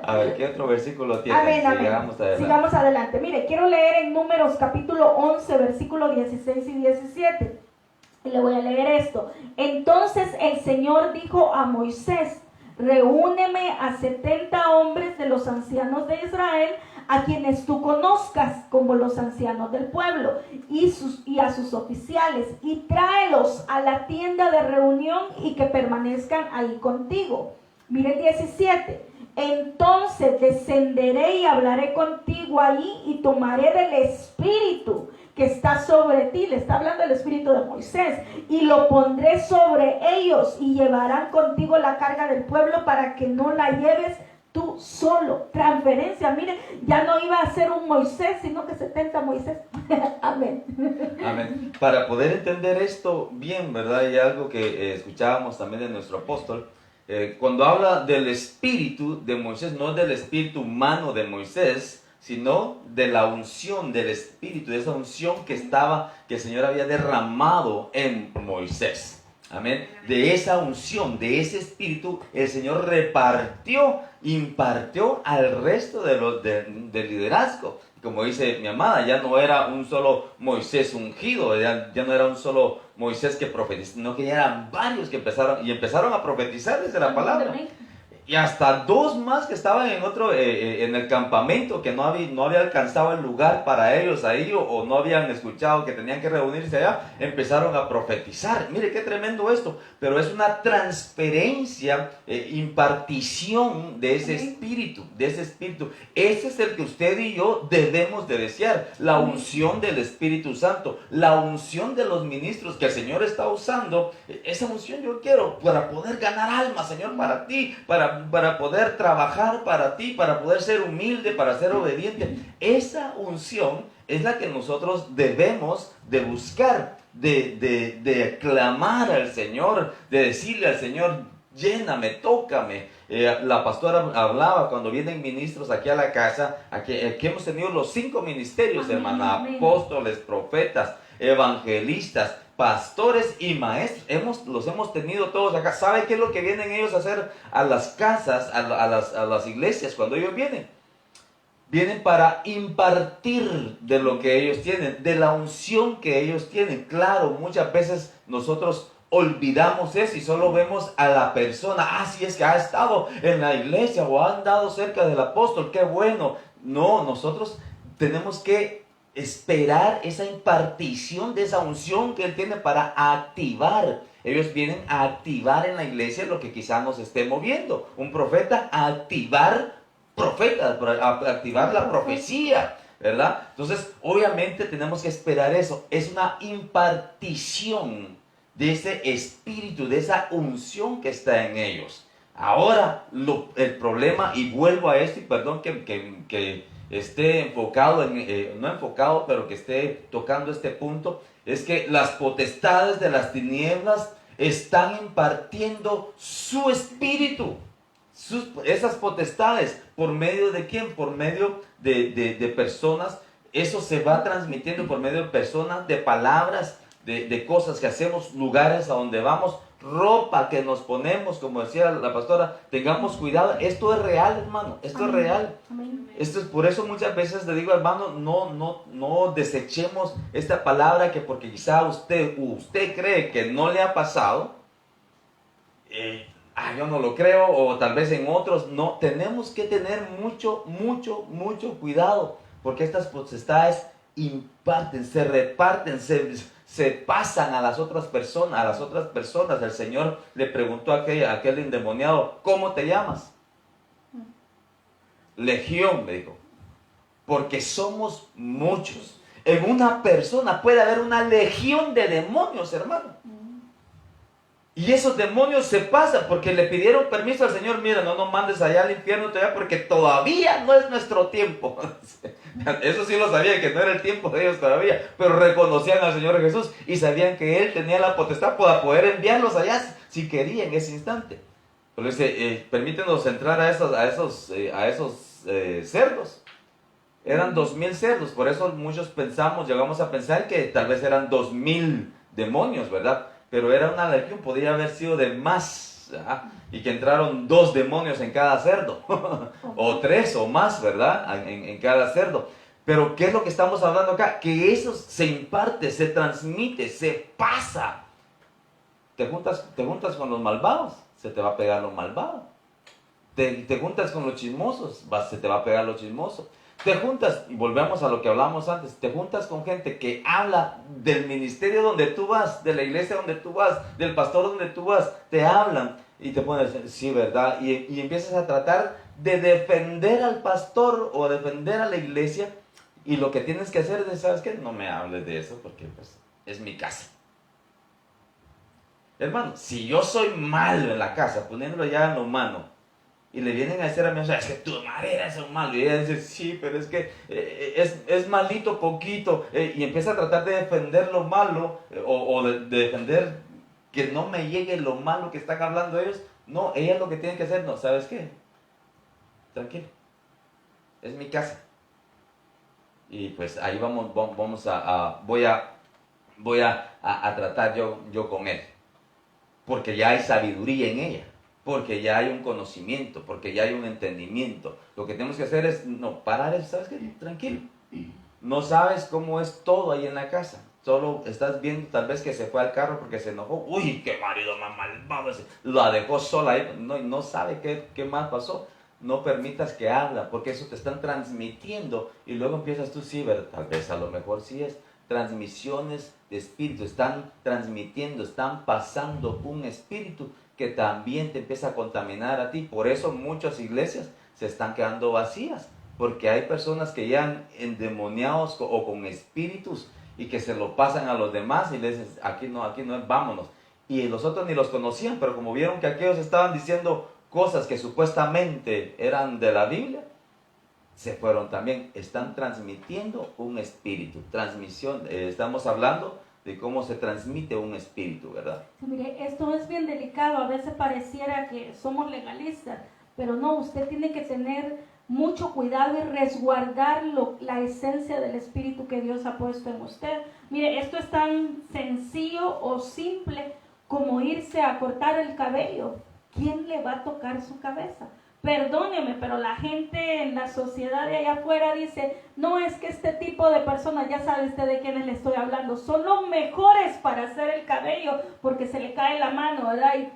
a ver, ¿qué otro versículo tiene? Amén, amén. Sigamos adelante. Sigamos adelante. Mire, quiero leer en Números capítulo 11, versículo 16 y 17. Y le voy a leer esto. Entonces el Señor dijo a Moisés: reúneme a 70 hombres de los ancianos de Israel, a quienes tú conozcas como los ancianos del pueblo, y a sus oficiales, y tráelos a la tienda de reunión y que permanezcan ahí contigo. Mire el 17. Entonces descenderé y hablaré contigo ahí y tomaré del espíritu que está sobre ti, le está hablando el espíritu de Moisés, y lo pondré sobre ellos y llevarán contigo la carga del pueblo para que no la lleves tú solo. Transferencia, mire, ya no iba a ser un Moisés, sino que 70 Moisés. Amén. Amén. Para poder entender esto bien, ¿verdad? Y algo que escuchábamos también de nuestro apóstol, cuando habla del espíritu de Moisés, no del espíritu humano de Moisés, sino de la unción del espíritu, de esa unción que el Señor había derramado en Moisés. Amén. De esa unción, de ese espíritu, el Señor impartió al resto del liderazgo. Como dice mi amada, ya no era un solo Moisés ungido, ya no era un solo Moisés que profetizó, sino que ya eran varios que empezaron a profetizar desde la palabra. Y hasta dos más que estaban en el campamento, que no había alcanzado el lugar para ellos ahí, o no habían escuchado que tenían que reunirse allá, empezaron a profetizar. Mire qué tremendo esto, pero es una transferencia, impartición de ese espíritu, Ese es el que usted y yo debemos de desear, la unción del Espíritu Santo, la unción de los ministros que el Señor está usando. Esa unción yo quiero para poder ganar almas, Señor, para ti, para poder trabajar para ti, para poder ser humilde, para ser obediente. Esa unción es la que nosotros debemos de buscar, de clamar al Señor, de decirle al Señor: lléname, tócame. La pastora hablaba cuando vienen ministros aquí a la casa, aquí hemos tenido los 5 ministerios, amén, hermana, amén. Apóstoles, profetas, evangelistas, pastores y maestros, los hemos tenido todos acá. ¿Sabe qué es lo que vienen ellos a hacer a las casas, a las iglesias cuando ellos vienen? Vienen para impartir de lo que ellos tienen, de la unción que ellos tienen. Claro, muchas veces nosotros olvidamos eso y solo vemos a la persona. Si es que ha estado en la iglesia o ha andado cerca del apóstol, qué bueno. No, nosotros tenemos que esperar esa impartición de esa unción que Él tiene para activar. Ellos vienen a activar en la iglesia lo que quizás nos esté moviendo. Un profeta a activar profetas, a activar la profecía, ¿verdad? Entonces, obviamente tenemos que esperar eso. Es una impartición de ese espíritu, de esa unción que está en ellos. Ahora, el problema, y vuelvo a esto, y perdón que esté enfocado, no enfocado, pero que esté tocando este punto, es que las potestades de las tinieblas están impartiendo su espíritu. Esas potestades, ¿por medio de quién? Por medio de personas. Eso se va transmitiendo por medio de personas, de palabras, de cosas que hacemos, lugares a donde vamos, ropa que nos ponemos, como decía la pastora. Tengamos cuidado, esto es real, hermano, esto amén, es real. Amén. Esto es por eso muchas veces le digo, hermano, no desechemos esta palabra, que porque quizá usted cree que no le ha pasado, yo no lo creo, o tal vez en otros. No, tenemos que tener mucho cuidado, porque estas potestades imparten, se reparten, se pasan a las otras personas. El Señor le preguntó a aquel endemoniado: ¿cómo te llamas? Legión, me dijo, porque somos muchos. En una persona puede haber una legión de demonios, hermano. Y esos demonios se pasan porque le pidieron permiso al Señor. Mira, no nos mandes allá al infierno todavía, porque todavía no es nuestro tiempo. Eso sí lo sabían, que no era el tiempo de ellos todavía, pero reconocían al Señor Jesús y sabían que Él tenía la potestad para poder enviarlos allá si quería en ese instante. Pero dice, permítenos entrar a esos cerdos. Eran 2,000 cerdos, por eso muchos llegamos a pensar que tal vez eran 2,000 demonios, ¿verdad? Pero era una legión, podría haber sido de más cerdos, ¿ah? Y que entraron 2 demonios en cada cerdo, o 3 o más, ¿verdad? En cada cerdo. Pero ¿qué es lo que estamos hablando acá? Que eso se imparte, se transmite, se pasa. Te juntas con los malvados, se te va a pegar lo malvado. Te juntas con los chismosos, se te va a pegar lo chismoso. Te juntas, y volvemos a lo que hablábamos antes, te juntas con gente que habla del ministerio donde tú vas, de la iglesia donde tú vas, del pastor donde tú vas, te hablan y te pones, sí, ¿verdad? Y empiezas a tratar de defender al pastor o defender a la iglesia, y lo que tienes que hacer es, ¿sabes qué? No me hables de eso porque pues, es mi casa. Hermano, si yo soy malo en la casa, poniéndolo ya en lo humano, y le vienen a decir a mí, o sea, es que tu madre es un malo. Y ella dice, sí, pero es que es malito poquito. Y empieza a tratar de defender lo malo, o de defender que no me llegue lo malo que están hablando ellos. No, ella lo que tiene que hacer, no, ¿sabes qué? Tranquilo, es mi casa. Y pues ahí voy a tratar yo con él. Porque ya hay sabiduría en ella. Porque ya hay un conocimiento, porque ya hay un entendimiento. Lo que tenemos que hacer es, no, parar, ¿sabes qué? Tranquilo. No sabes cómo es todo ahí en la casa. Solo estás viendo tal vez que se fue al carro porque se enojó. Uy, qué marido más malvado ese. La dejó sola ahí. No sabe qué más pasó. No permitas que habla, porque eso te están transmitiendo. Y luego empiezas tú, sí, ver, tal vez a lo mejor sí es. Transmisiones de espíritu. Están transmitiendo, están pasando un espíritu que también te empieza a contaminar a ti. Por eso muchas iglesias se están quedando vacías, porque hay personas que ya han endemoniados o con espíritus y que se lo pasan a los demás y les dicen, aquí no, vámonos. Y los otros ni los conocían, pero como vieron que aquellos estaban diciendo cosas que supuestamente eran de la Biblia, se fueron también. Están transmitiendo un espíritu. Transmisión, estamos hablando de cómo se transmite un espíritu, ¿verdad? Sí, mire, esto es bien delicado. A veces pareciera que somos legalistas, pero no, usted tiene que tener mucho cuidado y resguardar la esencia del espíritu que Dios ha puesto en usted. Mire, esto es tan sencillo o simple como irse a cortar el cabello. ¿Quién le va a tocar su cabeza? Perdóneme, pero la gente en la sociedad de allá afuera dice, no, es que este tipo de personas, ya sabe usted de quiénes le estoy hablando, son los mejores para hacer el cabello porque se le cae la mano, ¿verdad? Y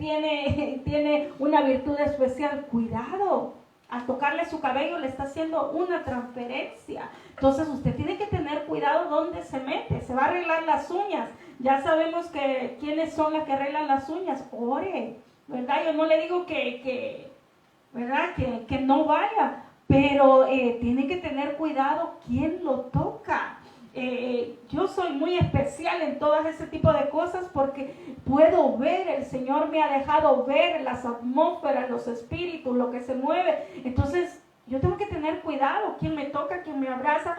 tiene una virtud especial. Cuidado, al tocarle su cabello le está haciendo una transferencia. Entonces usted tiene que tener cuidado dónde se mete. Se va a arreglar las uñas. Ya sabemos que quiénes son las que arreglan las uñas. Ore, ¿verdad? Yo no le digo ¿verdad? Que no vaya, pero tiene que tener cuidado quién lo toca. Yo soy muy especial en todas ese tipo de cosas porque puedo ver, el Señor me ha dejado ver las atmósferas, los espíritus, lo que se mueve. Entonces yo tengo que tener cuidado quién me toca, quién me abraza.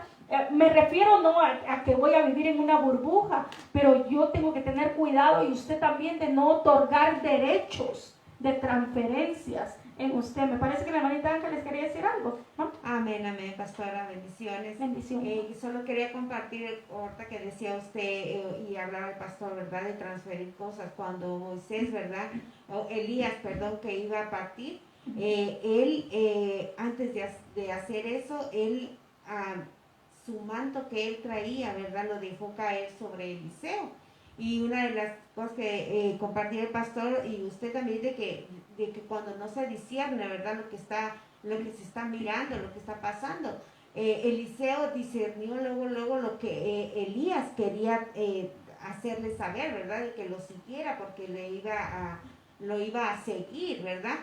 Me refiero no a que voy a vivir en una burbuja, pero yo tengo que tener cuidado, y usted también, de no otorgar derechos de transferencias en usted. Me parece que la hermanita Ángeles quería decir algo, ¿no? Amén, amén, pastora, bendiciones. Bendiciones. Solo quería compartir, ahorita que decía usted y hablaba el pastor, ¿verdad?, de transferir cosas. Cuando Moisés, ¿verdad?, o Elías, perdón, que iba a partir, él, antes de hacer eso, su manto que él traía, ¿verdad?, lo dejó caer sobre Eliseo. Y una de las cosas que compartía el pastor y usted también, de que cuando no se discierne, ¿verdad?, lo que se está mirando, lo que está pasando. Eliseo discernió luego lo que Elías quería hacerle saber, ¿verdad?, de que lo siguiera porque lo iba a seguir, ¿verdad?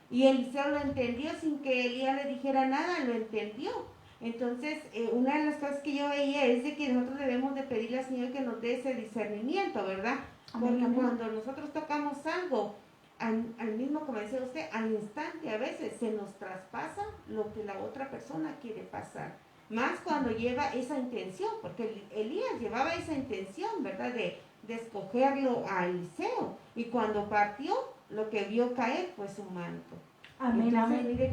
Y Eliseo lo entendió sin que Elías le dijera nada, lo entendió. Entonces, una de las cosas que yo veía es de que nosotros debemos de pedirle al Señor que nos dé ese discernimiento, ¿verdad? Porque cuando nosotros tocamos algo, al mismo, como decía usted, al instante a veces se nos traspasa lo que la otra persona quiere pasar. Más cuando lleva esa intención, porque Elías llevaba esa intención, ¿verdad?, de escogerlo a Eliseo. Y cuando partió, lo que vio caer fue su manto. Amén, entonces, amén. Mire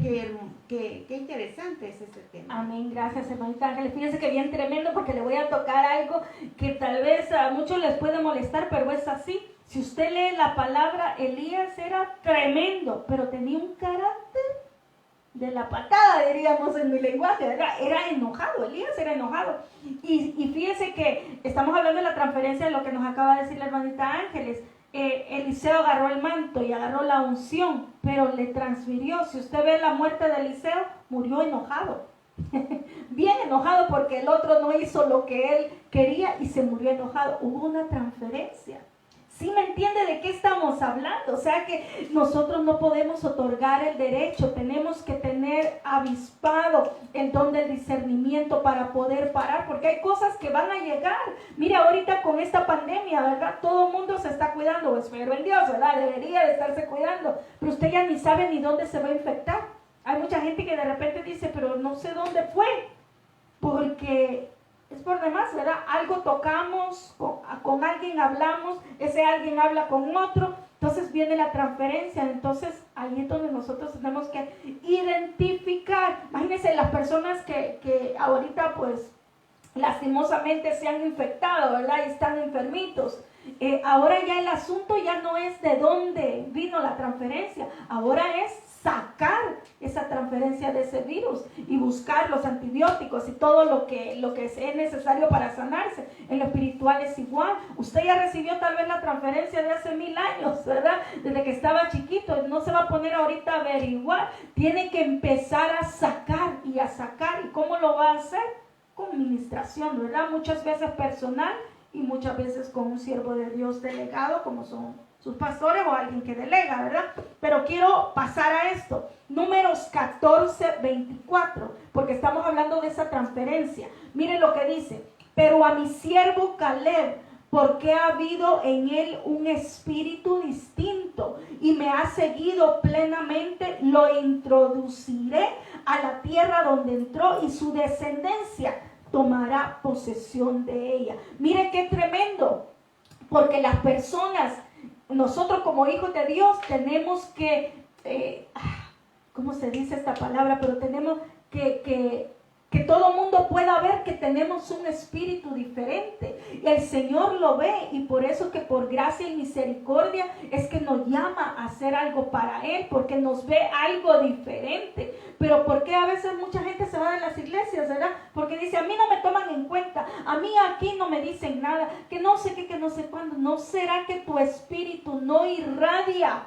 qué interesante es ese tema. Amén, gracias, hermanita Ángeles. Fíjense que bien tremendo, porque le voy a tocar algo que tal vez a muchos les puede molestar, pero es así. Si usted lee la palabra, Elías era tremendo, pero tenía un carácter de la patada, diríamos en mi lenguaje, ¿verdad? Era enojado, Elías era enojado. Y fíjese que estamos hablando de la transferencia de lo que nos acaba de decir la hermanita Ángeles. Eliseo agarró el manto y agarró la unción, pero le transfirió. Si usted ve la muerte de Eliseo, murió enojado. Bien enojado porque el otro no hizo lo que él quería y se murió enojado. Hubo una transferencia. ¿Sí me entiende de qué estamos hablando? O sea que nosotros no podemos otorgar el derecho, tenemos que tener avispado el don del discernimiento para poder parar, porque hay cosas que van a llegar. Mira, ahorita con esta pandemia, ¿verdad? Todo el mundo se está cuidando, espero en Dios, ¿verdad? Debería de estarse cuidando, pero usted ya ni sabe ni dónde se va a infectar. Hay mucha gente que de repente dice, pero no sé dónde fue, porque es por demás, ¿verdad? Algo tocamos, con alguien hablamos, ese alguien habla con otro, entonces viene la transferencia. Entonces ahí es donde nosotros tenemos que identificar. Imagínense las personas que ahorita pues lastimosamente se han infectado, ¿verdad? Y están enfermitos. Ahora ya el asunto ya no es de dónde vino la transferencia, ahora es sacar esa transferencia de ese virus y buscar los antibióticos y todo lo que es necesario para sanarse. En lo espiritual es igual. Usted ya recibió tal vez la transferencia de hace 1000 años, ¿verdad? Desde que estaba chiquito. No se va a poner ahorita a averiguar. Tiene que empezar a sacar y a sacar. ¿Y cómo lo va a hacer? Con administración, ¿verdad? Muchas veces personal y muchas veces con un siervo de Dios delegado, como son sus pastores o alguien que delega, ¿verdad? Pero quiero pasar a esto. Números 14:24, porque estamos hablando de esa transferencia. Miren lo que dice: pero a mi siervo Caleb, porque ha habido en él un espíritu distinto y me ha seguido plenamente, lo introduciré a la tierra donde entró y su descendencia tomará posesión de ella. Mire qué tremendo, porque las personas, nosotros como hijos de Dios tenemos que, ¿cómo se dice esta palabra? Pero tenemos que todo mundo pueda ver que tenemos un espíritu diferente. El Señor lo ve y por eso que por gracia y misericordia es que nos llama a hacer algo para Él, porque nos ve algo diferente. Pero ¿por qué a veces mucha gente se va de las iglesias, verdad? Porque dice, a mí no me toman en cuenta, a mí aquí no me dicen nada, que no sé qué, que no sé cuándo. ¿No será que tu espíritu no irradia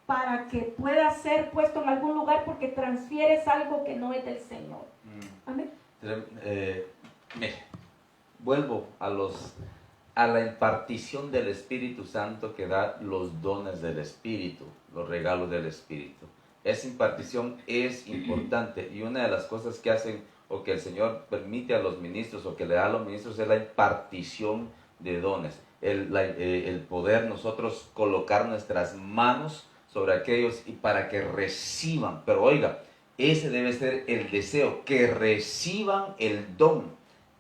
para que pueda ser puesto en algún lugar porque transfieres algo que no es del Señor? Amén. Mire, vuelvo a la impartición del Espíritu Santo que da los dones del Espíritu, los regalos del Espíritu. Esa impartición es importante y una de las cosas que hacen o que el Señor permite a los ministros o que le da a los ministros es la impartición de dones, el poder nosotros colocar nuestras manos sobre aquellos y para que reciban. Pero oiga, ese debe ser el deseo, que reciban el don.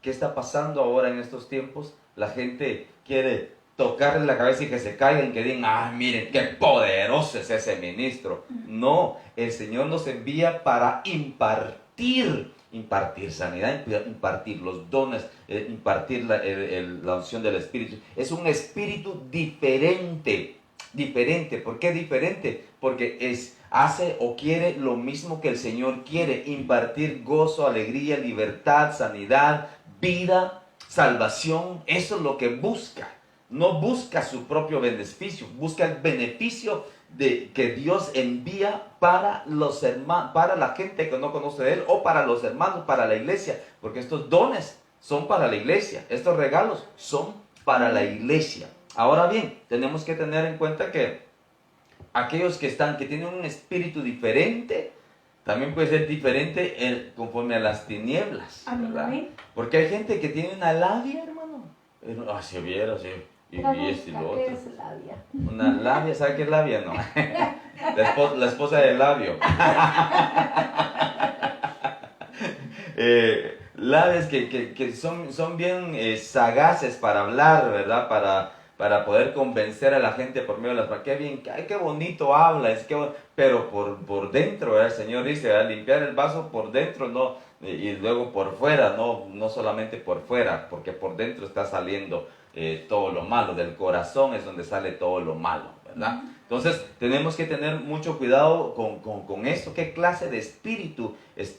¿Qué está pasando ahora en estos tiempos? La gente quiere tocarle la cabeza y que se caigan y que digan, ah, miren, qué poderoso es ese ministro. No, el Señor nos envía para impartir sanidad, impartir los dones, impartir la unción del Espíritu. Es un espíritu diferente. ¿Por qué diferente? Porque hace o quiere lo mismo que el Señor quiere, impartir gozo, alegría, libertad, sanidad, vida, salvación. Eso es lo que busca. No busca su propio beneficio, busca el beneficio que Dios envía para los hermanos, para la gente que no conoce de Él, o para los hermanos, para la iglesia, porque estos dones son para la iglesia, estos regalos son para la iglesia. Ahora bien, tenemos que tener en cuenta que aquellos que tienen un espíritu diferente, también puede ser diferente conforme a las tinieblas, ¿verdad? Porque hay gente que tiene una labia, hermano. Si viera, sí. Y esto y lo otro. ¿Qué es labia? Una labia, ¿sabe qué es labia? No. La esposa del labio. Labias que son bien sagaces para hablar, ¿verdad? Para poder convencer a la gente por medio de las palabras. Qué bien, qué bonito habla, pero por dentro, ¿verdad? El Señor dice, limpiar el vaso por dentro, y luego por fuera, no solamente por fuera, porque por dentro está saliendo todo lo malo, del corazón es donde sale todo lo malo, ¿verdad? Entonces tenemos que tener mucho cuidado con esto. ¿Qué clase de espíritu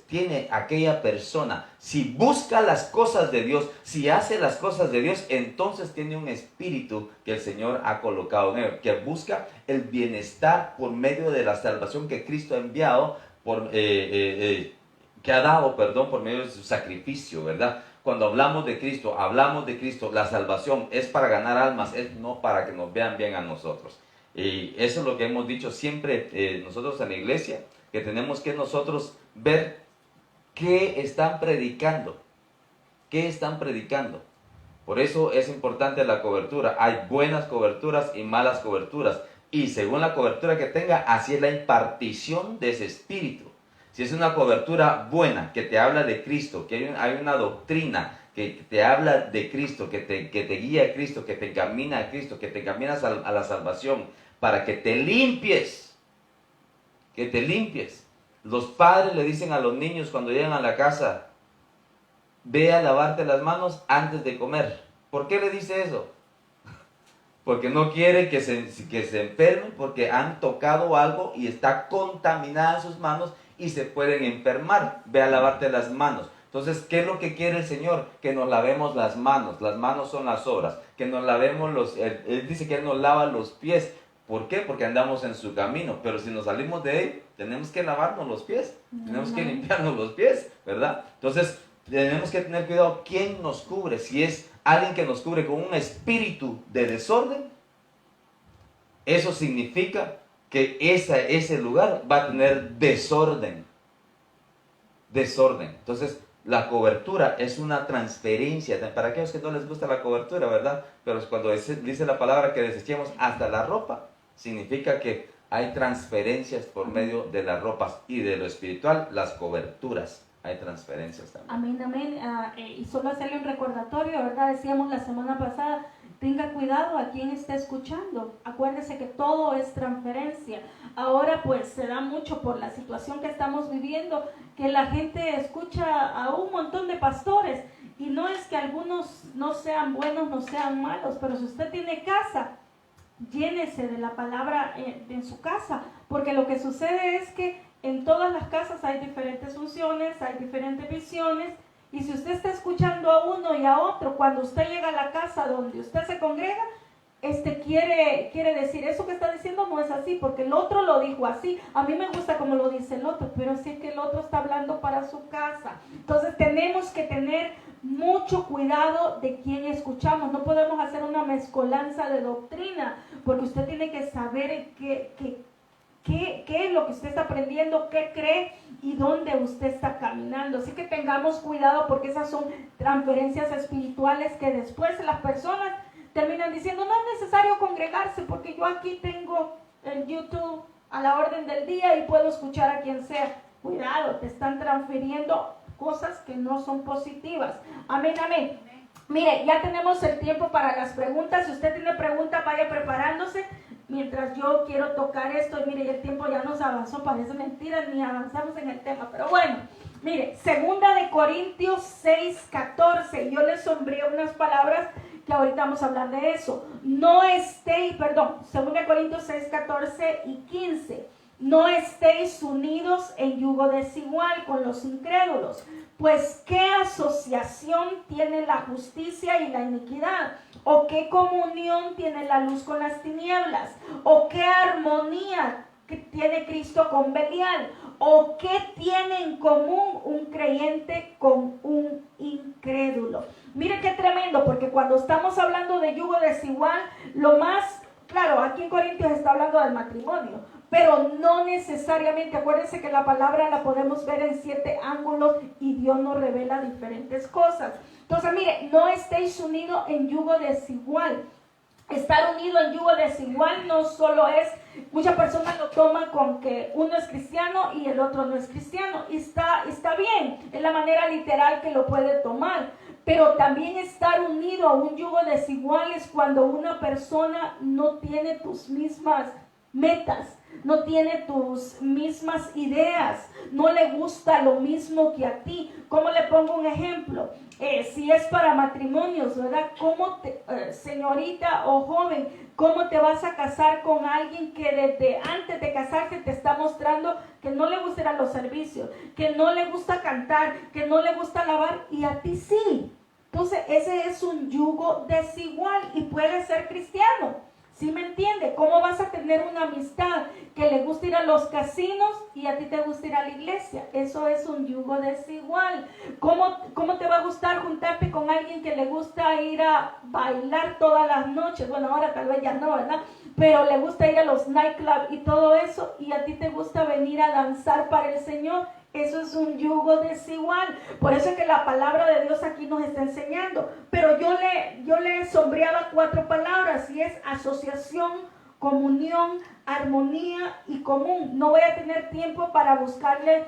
tiene aquella persona? Si busca las cosas de Dios, si hace las cosas de Dios, entonces tiene un espíritu que el Señor ha colocado en él, que busca el bienestar por medio de la salvación que Cristo ha enviado, que ha dado, perdón, por medio de su sacrificio, ¿verdad? Cuando hablamos de Cristo, la salvación es para ganar almas, es no para que nos vean bien a nosotros. Y eso es lo que hemos dicho siempre nosotros en la iglesia, que tenemos que nosotros ver qué están predicando, Por eso es importante la cobertura. Hay buenas coberturas y malas coberturas, y según la cobertura que tenga, así es la impartición de ese espíritu. Si es una cobertura buena, que te habla de Cristo, que hay una doctrina que te habla de Cristo, que te guía a Cristo, que te encamina a Cristo, que te encamina a la salvación, para que te limpies, Los padres le dicen a los niños cuando llegan a la casa, ve a lavarte las manos antes de comer. ¿Por qué le dice eso? Porque no quiere que se enfermen, porque han tocado algo y está contaminada sus manos y se pueden enfermar. Ve a lavarte las manos. Entonces, ¿qué es lo que quiere el Señor? Que nos lavemos las manos. Las manos son las obras. Que nos lavemos Él dice que Él nos lava los pies. ¿Por qué? Porque andamos en su camino. Pero si nos salimos de Él, tenemos que lavarnos los pies. Tenemos que limpiarnos los pies, ¿verdad? Entonces, tenemos que tener cuidado quién nos cubre. Si es alguien que nos cubre con un espíritu de desorden, eso significa que ese lugar va a tener desorden. Entonces, la cobertura es una transferencia. Para aquellos que no les gusta la cobertura, ¿verdad? Pero cuando dice la palabra que desechemos hasta la ropa, significa que hay transferencias por medio de las ropas, y de lo espiritual, las coberturas. Hay transferencias también. Amén. Y solo hacerle un recordatorio, ¿verdad? Decíamos la semana pasada, tenga cuidado a quien está escuchando. Acuérdese que todo es transferencia. Ahora pues se da mucho por la situación que estamos viviendo, que la gente escucha a un montón de pastores. Y no es que algunos no sean buenos, no sean malos, pero si usted tiene casa, llénese de la palabra en su casa. Porque lo que sucede es que en todas las casas hay diferentes funciones, hay diferentes visiones, y si usted está escuchando a uno y a otro, cuando usted llega a la casa donde usted se congrega, quiere decir, eso que está diciendo no es así, porque el otro lo dijo así. A mí me gusta como lo dice el otro, pero sí que el otro está hablando para su casa. Entonces tenemos que tener mucho cuidado de quién escuchamos. No podemos hacer una mezcolanza de doctrina, porque usted tiene que saber qué es lo que usted está aprendiendo, qué cree y dónde usted está caminando. Así que tengamos cuidado, porque esas son transferencias espirituales que después las personas terminan diciendo, no es necesario congregarse porque yo aquí tengo el YouTube a la orden del día y puedo escuchar a quien sea. Cuidado, te están transfiriendo cosas que no son positivas. Amén. Mire, ya tenemos el tiempo para las preguntas. Si usted tiene preguntas, vaya preparándose. Mientras yo quiero tocar esto, y mire, el tiempo ya nos avanzó, parece mentira, ni avanzamos en el tema, pero bueno, mire, 2 Corintios 6:14, yo les sombreé unas palabras que ahorita vamos a hablar de eso. 2 Corintios 6:14 y 15, no estéis unidos en yugo desigual con los incrédulos, pues ¿qué asociación tiene la justicia y la iniquidad? ¿O qué comunión tiene la luz con las tinieblas? ¿O qué armonía que tiene Cristo con Belial? ¿O qué tiene en común un creyente con un incrédulo? Mire qué tremendo, porque cuando estamos hablando de yugo desigual, lo más claro, aquí en Corintios está hablando del matrimonio, pero no necesariamente. Acuérdense que la palabra la podemos ver en 7 ángulos y Dios nos revela diferentes cosas. Entonces, mire, no estéis unidos en yugo desigual. Estar unido en yugo desigual no solo es, muchas personas lo toman con que uno es cristiano y el otro no es cristiano. Y está bien, es la manera literal que lo puede tomar. Pero también estar unido a un yugo desigual es cuando una persona no tiene tus mismas metas, no tiene tus mismas ideas, no le gusta lo mismo que a ti. ¿Cómo le pongo un ejemplo? Si es para matrimonios, ¿verdad? ¿Cómo señorita o joven, cómo te vas a casar con alguien que desde antes de casarse te está mostrando que no le gusta ir a los servicios, que no le gusta cantar, que no le gusta lavar, y a ti sí? Entonces ese es un yugo desigual y puede ser cristiano. ¿Sí me entiende? ¿Cómo vas a tener una amistad que le gusta ir a los casinos y a ti te gusta ir a la iglesia? Eso es un yugo desigual. ¿Cómo te va a gustar juntarte con alguien que le gusta ir a bailar todas las noches? Bueno, ahora tal vez ya no, ¿verdad? Pero le gusta ir a los nightclubs y todo eso, y a ti te gusta venir a danzar para el Señor. Eso es un yugo desigual. Por eso es que la palabra de Dios aquí nos está enseñando. Pero yo le sombreaba 4 palabras, y es asociación, comunión, armonía y común. No voy a tener tiempo para buscarle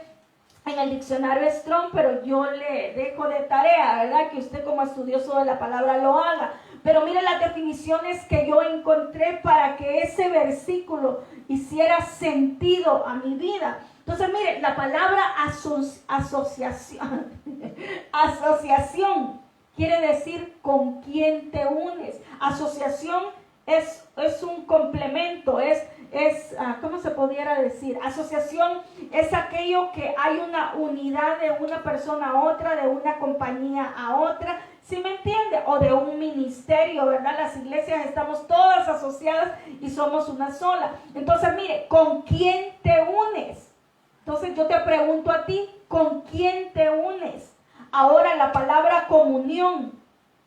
en el diccionario Strong, pero yo le dejo de tarea, ¿verdad? Que usted, como estudioso de la palabra, lo haga. Pero mire las definiciones que yo encontré para que ese versículo hiciera sentido a mi vida. Entonces, mire, la palabra asociación quiere decir con quién te unes. Asociación es un complemento, ¿cómo se pudiera decir? Asociación es aquello que hay una unidad de una persona a otra, de una compañía a otra, ¿sí me entiende? O de un ministerio, ¿verdad? Las iglesias estamos todas asociadas y somos una sola. Entonces, mire, ¿con quién te unes? Entonces yo te pregunto a ti, ¿con quién te unes? Ahora la palabra comunión,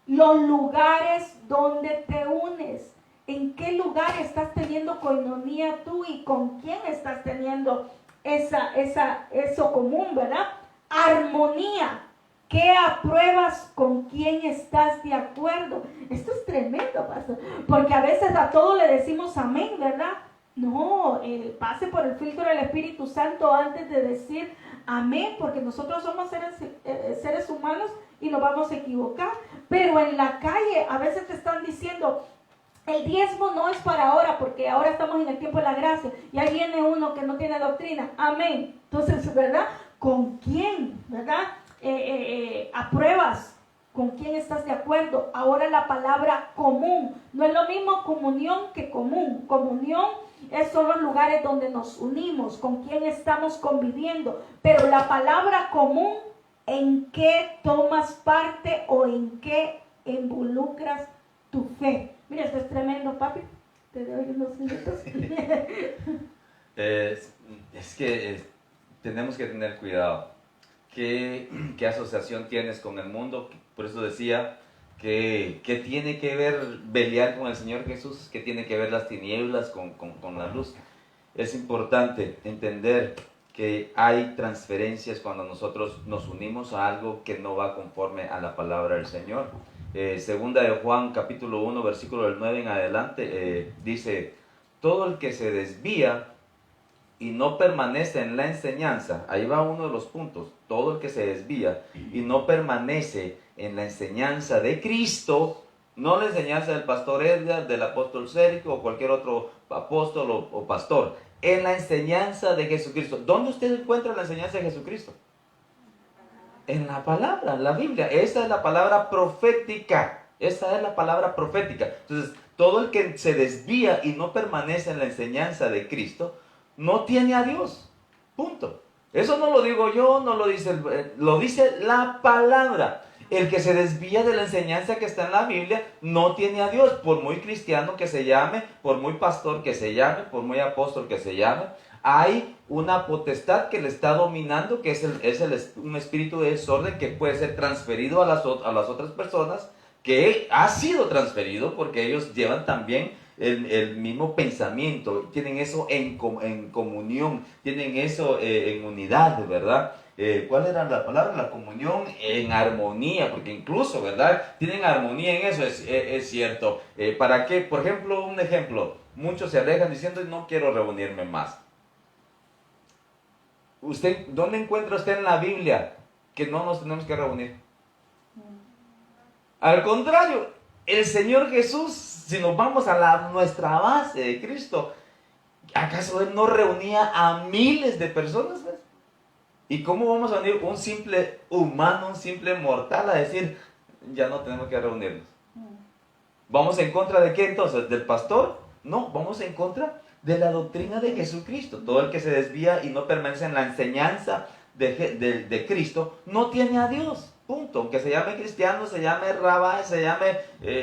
los lugares donde te unes. ¿En qué lugar estás teniendo coinonía tú y con quién estás teniendo eso común, ¿verdad? Armonía. ¿Qué apruebas? ¿Con quién estás de acuerdo? Esto es tremendo, pastor, porque a veces a todo le decimos amén, ¿verdad? No, pase por el filtro del Espíritu Santo antes de decir amén, porque nosotros somos seres humanos y nos vamos a equivocar. Pero en la calle a veces te están diciendo, el diezmo no es para ahora, porque ahora estamos en el tiempo de la gracia, y ahí viene uno que no tiene doctrina, amén. Entonces, ¿verdad? ¿Con quién? ¿Verdad? Apruebas. ¿Con quién estás de acuerdo? Ahora la palabra común. No es lo mismo comunión que común. Comunión son los lugares donde nos unimos, con quién estamos conviviendo. Pero la palabra común, ¿en qué tomas parte o en qué involucras tu fe? Mira, esto es tremendo, papi. Te doy unos minutos. Es que tenemos que tener cuidado. ¿Qué asociación tienes con el mundo? Por eso decía que tiene que ver pelear con el Señor Jesús, que tiene que ver las tinieblas con la luz. Es importante entender que hay transferencias cuando nosotros nos unimos a algo que no va conforme a la palabra del Señor. Segunda de Juan, capítulo 1, versículo del 9 en adelante, dice, todo el que se desvía y no permanece en la enseñanza, ahí va uno de los puntos, todo el que se desvía y no permanece en la enseñanza de Cristo, no la enseñanza del pastor Edgar, del apóstol Sérico o cualquier otro apóstol o pastor, en la enseñanza de Jesucristo. ¿Dónde usted encuentra la enseñanza de Jesucristo? En la palabra, en la Biblia. Esta es la palabra profética. Esta es la palabra profética. Entonces, todo el que se desvía y no permanece en la enseñanza de Cristo, no tiene a Dios. Punto. Eso no lo digo yo, no lo dice la palabra. El que se desvía de la enseñanza que está en la Biblia no tiene a Dios, por muy cristiano que se llame, por muy pastor que se llame, por muy apóstol que se llame. Hay una potestad que le está dominando, que es un espíritu de desorden que puede ser transferido a las otras personas, que ha sido transferido porque ellos llevan también el mismo pensamiento, tienen eso en comunión, tienen eso en unidad, ¿verdad? ¿Cuál era la palabra? La comunión en armonía, porque incluso, ¿verdad? Tienen armonía en eso, es cierto. ¿Para qué? Por ejemplo, un ejemplo, muchos se alejan diciendo, no quiero reunirme más. ¿Dónde encuentra usted en la Biblia que no nos tenemos que reunir? Al contrario, el Señor Jesús, si nos vamos a nuestra base de Cristo, ¿Acaso Él no reunía a miles de personas? ¿Ves? ¿Y cómo vamos a unir un simple humano, un simple mortal a decir, ya no tenemos que reunirnos? ¿Vamos en contra de qué entonces? ¿Del pastor? No, vamos en contra de la doctrina de Jesucristo. Todo el que se desvía y no permanece en la enseñanza de Cristo, no tiene a Dios. Punto. Aunque se llame cristiano, se llame rabá, se llame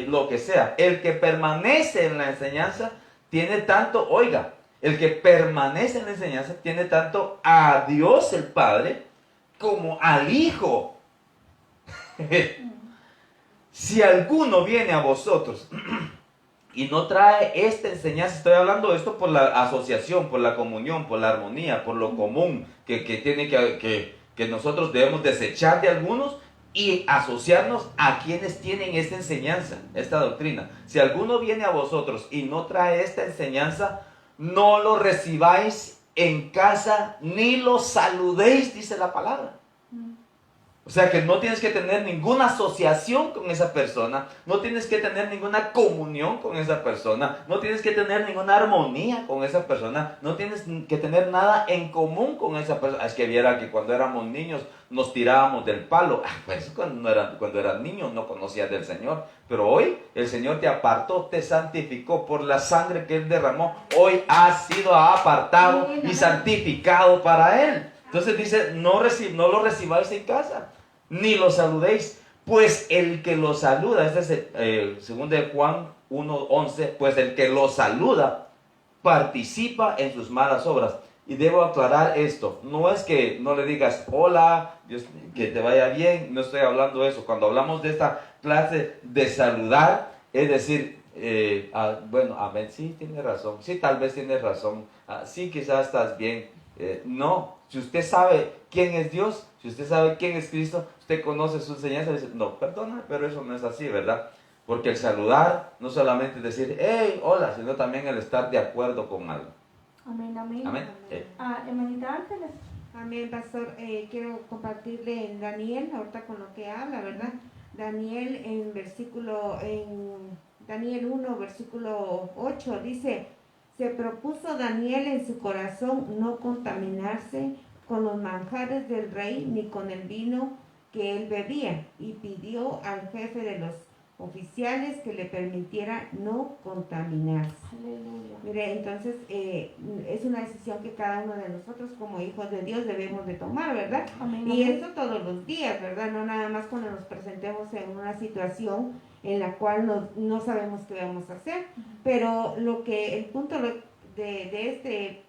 lo que sea. El que permanece en la enseñanza tiene tanto, oiga, el que permanece en la enseñanza tiene tanto a Dios el Padre como al Hijo. Si alguno viene a vosotros y no trae esta enseñanza, estoy hablando de esto por la asociación, por la comunión, por la armonía, por lo común que tiene que nosotros debemos desechar de algunos y asociarnos a quienes tienen esta enseñanza, esta doctrina. Si alguno viene a vosotros y no trae esta enseñanza, no lo recibáis en casa ni lo saludéis, dice la palabra. O sea que no tienes que tener ninguna asociación con esa persona, no tienes que tener ninguna comunión con esa persona, no tienes que tener ninguna armonía con esa persona, no tienes que tener nada en común con esa persona. Es que viera que cuando éramos niños nos tirábamos del palo. Pues cuando eran niños no conocías del Señor, pero hoy el Señor te apartó, te santificó por la sangre que Él derramó. Hoy has sido apartado y santificado para Él. Entonces dice, no lo recibáis en casa, ni lo saludéis, pues el que lo saluda, este es segundo de Juan 1:11, pues el que lo saluda participa en sus malas obras. Y debo aclarar esto, no es que no le digas, hola, Dios, que te vaya bien, no estoy hablando de eso. Cuando hablamos de esta clase de saludar, es decir, bueno, amén, sí, tiene razón, sí, tal vez tienes razón, sí, quizás estás bien. No, si usted sabe quién es Dios, si usted sabe quién es Cristo, usted conoce su enseñanza, dice, no, perdona, pero eso no es así, ¿verdad? Porque el saludar no solamente es decir, hey, hola, sino también el estar de acuerdo con algo. Amén, amén. Amén. Hermanita Ángeles. Amén, pastor. Quiero compartirle en Daniel, ahorita con lo que habla, ¿verdad? Daniel Daniel 1, versículo 8, dice, se propuso Daniel en su corazón no contaminarse con los manjares del rey ni con el vino que él bebía, y pidió al jefe de los oficiales que le permitiera no contaminarse. Aleluya. Mire, entonces es una decisión que cada uno de nosotros como hijos de Dios debemos de tomar, ¿verdad? Amén, Y amén. eso todos los días, ¿verdad? No nada más cuando nos presentemos en una situación en la cual no sabemos qué vamos a hacer, pero el punto de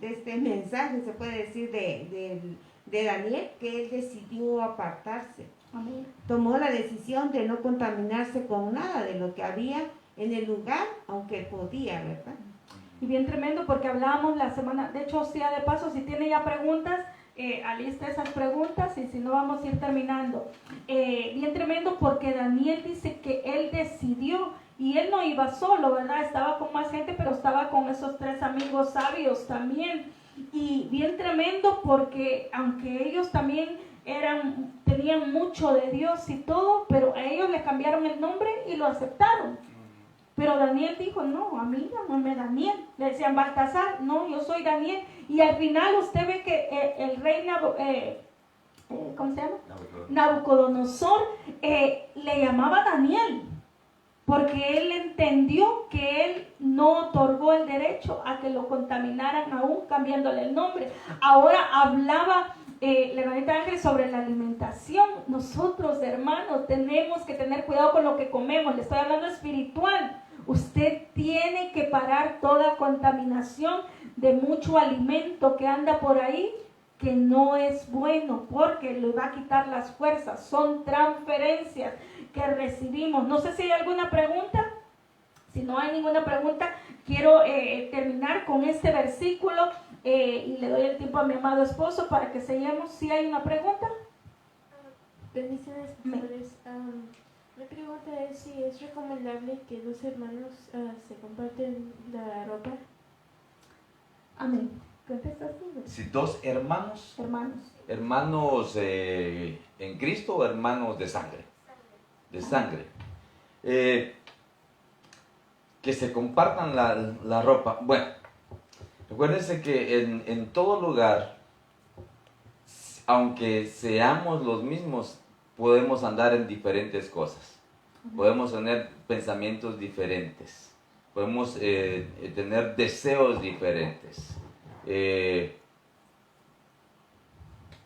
este mensaje, se puede decir, de Daniel, que él decidió apartarse. Amén. Tomó la decisión de no contaminarse con nada de lo que había en el lugar, aunque podía, ¿verdad? Y bien tremendo porque hablábamos la semana, de hecho, sea de paso, si tiene ya preguntas, alista esas preguntas y si no vamos a ir terminando. Bien tremendo porque Daniel dice que él decidió, y él no iba solo, ¿verdad? Estaba con más gente, pero estaba con esos 3 amigos sabios también. Y bien tremendo porque aunque ellos también tenían mucho de Dios y todo, pero a ellos le cambiaron el nombre y lo aceptaron. Pero Daniel dijo, no, a mí llámame Daniel. Le decían Baltasar, no, yo soy Daniel. Y al final usted ve que el rey ¿cómo se llama? Nabucodonosor le llamaba Daniel, porque él entendió que él no otorgó el derecho a que lo contaminaran aún cambiándole el nombre. Ahora hablaba la hermanita Ángel sobre la alimentación. Nosotros, hermanos, tenemos que tener cuidado con lo que comemos. Le estoy hablando espiritual. Usted tiene que parar toda contaminación de mucho alimento que anda por ahí, que no es bueno, porque le va a quitar las fuerzas. Son transferencias que recibimos. No sé si hay alguna pregunta. Si no hay ninguna pregunta, quiero terminar con este versículo y le doy el tiempo a mi amado esposo para que sellemos. ¿Si hay una pregunta? Bendiciones, pastores. Mi pregunta es si es recomendable que 2 hermanos se comparten la ropa. Amén. ¿Contestas tú? Si 2 hermanos, Hermanos. en Cristo o hermanos de sangre. De sangre. que se compartan la ropa. Bueno, recuérdense que en todo lugar, aunque seamos los mismos, podemos andar en diferentes cosas. Podemos tener pensamientos diferentes. Podemos tener deseos diferentes.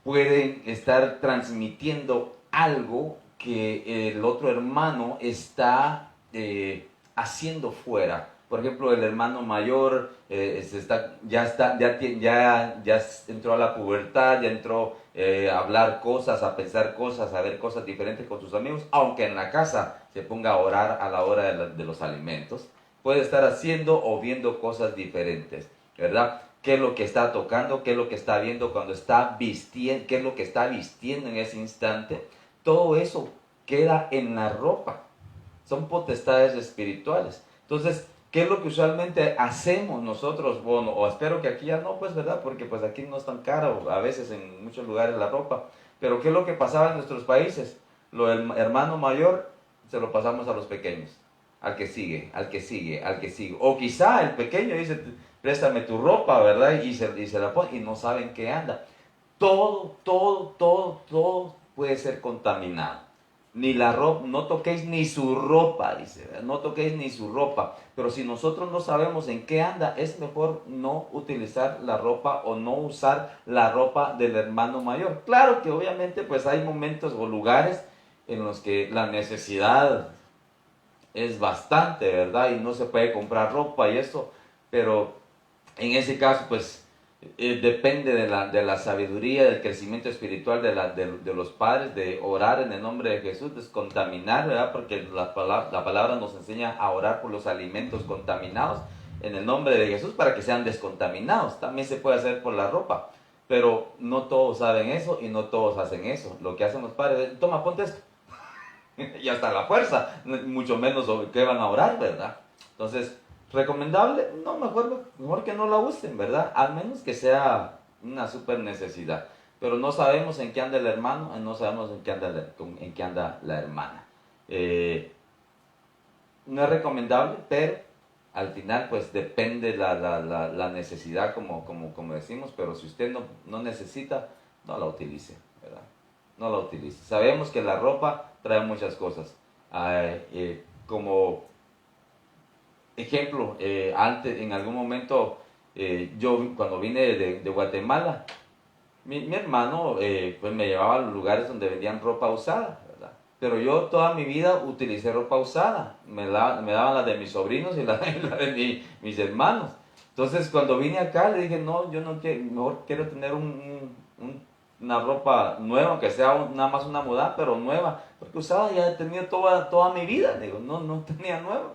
Pueden estar transmitiendo algo que el otro hermano está haciendo fuera. Por ejemplo, el hermano mayor ya entró a la pubertad, ya entró a hablar cosas, a pensar cosas, a ver cosas diferentes con sus amigos, aunque en la casa se ponga a orar a la hora de los alimentos, puede estar haciendo o viendo cosas diferentes, ¿verdad? ¿Qué es lo que está tocando? ¿Qué es lo que está viendo cuando está vistiendo? ¿Qué es lo que está vistiendo en ese instante? Todo eso queda en la ropa. Son potestades espirituales. Entonces, ¿qué es lo que usualmente hacemos nosotros? Bueno, o espero que aquí ya no, pues, ¿verdad? Porque pues aquí no es tan caro a veces en muchos lugares la ropa. Pero ¿qué es lo que pasaba en nuestros países? Lo del hermano mayor se lo pasamos a los pequeños. Al que sigue, al que sigue, al que sigue. O quizá el pequeño dice, préstame tu ropa, ¿verdad? Y se la pone y no saben qué anda. Todo puede ser contaminado. Ni la ropa, no toquéis ni su ropa, dice, ¿verdad? No toquéis ni su ropa. Pero si nosotros no sabemos en qué anda, es mejor no utilizar la ropa o no usar la ropa del hermano mayor. Claro que obviamente pues hay momentos o lugares en los que la necesidad es bastante, ¿verdad? Y no se puede comprar ropa y eso, pero en ese caso, pues, depende de la sabiduría, del crecimiento espiritual de los padres, de orar en el nombre de Jesús, descontaminar, ¿verdad? Porque la palabra nos enseña a orar por los alimentos contaminados en el nombre de Jesús para que sean descontaminados. También se puede hacer por la ropa, pero no todos saben eso y no todos hacen eso. Lo que hacen los padres es, toma, ponte esto. Y hasta la fuerza, mucho menos que van a orar, ¿verdad? Entonces, recomendable, no, mejor que no la usen, ¿verdad? Al menos que sea una super necesidad. Pero no sabemos en qué anda el hermano, no sabemos en qué anda la hermana. No es recomendable, pero al final pues depende la necesidad, como decimos, pero si usted no necesita, no la utilice, ¿verdad? No la utilice. Sabemos que la ropa trae muchas cosas. Como ejemplo, antes, en algún momento, yo cuando vine de Guatemala, mi hermano pues me llevaba a los lugares donde vendían ropa usada, ¿verdad? Pero yo toda mi vida utilicé ropa usada. Me daban la de mis sobrinos y la de mis hermanos. Entonces cuando vine acá le dije, no, yo no quiero, mejor quiero tener una ropa nueva, aunque sea nada más una moda, pero nueva, porque usada ya he tenido toda mi vida. Digo, no tenía nueva.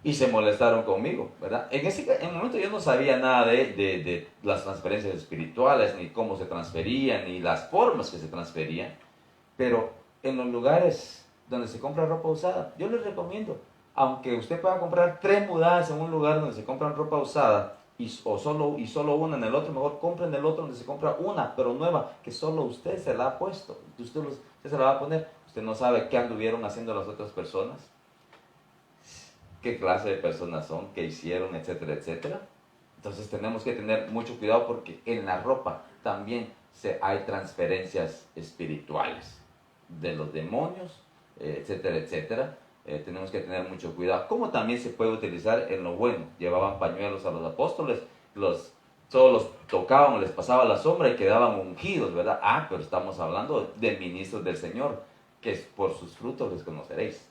Y se molestaron conmigo, ¿verdad? En el momento yo no sabía nada de las transferencias espirituales, ni cómo se transferían, ni las formas que se transferían. Pero en los lugares donde se compra ropa usada, yo les recomiendo, aunque usted pueda comprar 3 mudadas en un lugar donde se compran ropa usada, y solo una en el otro, mejor compren el otro donde se compra una, pero nueva, que solo usted se la ha puesto. Usted se la va a poner. Usted no sabe qué anduvieron haciendo las otras personas, qué clase de personas son, qué hicieron, etcétera, etcétera. Entonces tenemos que tener mucho cuidado porque en la ropa también hay transferencias espirituales de los demonios, etcétera, etcétera. Tenemos que tener mucho cuidado. Como también se puede utilizar en lo bueno. Llevaban pañuelos a los apóstoles, solo los tocaban o les pasaba la sombra y quedaban ungidos, ¿verdad? Pero estamos hablando de ministros del Señor, que por sus frutos les conoceréis.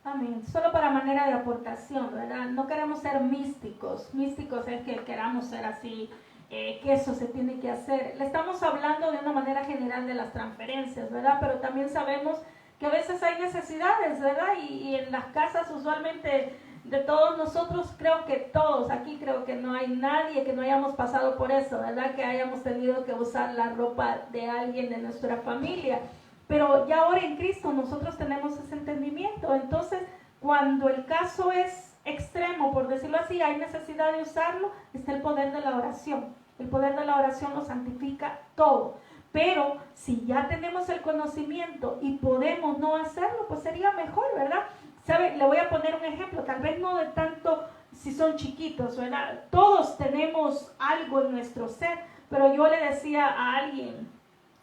Amén. Solo para manera de aportación, ¿verdad? No queremos ser místicos. Místicos es que queramos ser así, que eso se tiene que hacer. Le estamos hablando de una manera general de las transferencias, ¿verdad? Pero también sabemos que a veces hay necesidades, ¿verdad? Y en las casas usualmente de todos nosotros, creo que todos, aquí creo que no hay nadie que no hayamos pasado por eso, ¿verdad? Que hayamos tenido que usar la ropa de alguien de nuestra familia. Pero ya ahora en Cristo nosotros tenemos ese entendimiento. Entonces, cuando el caso es extremo, por decirlo así, hay necesidad de usarlo, está el poder de la oración. El poder de la oración lo santifica todo. Pero si ya tenemos el conocimiento y podemos no hacerlo, pues sería mejor, ¿verdad? ¿Sabe? Le voy a poner un ejemplo, tal vez no de tanto si son chiquitos, ¿verdad? Todos tenemos algo en nuestro ser, pero yo le decía a alguien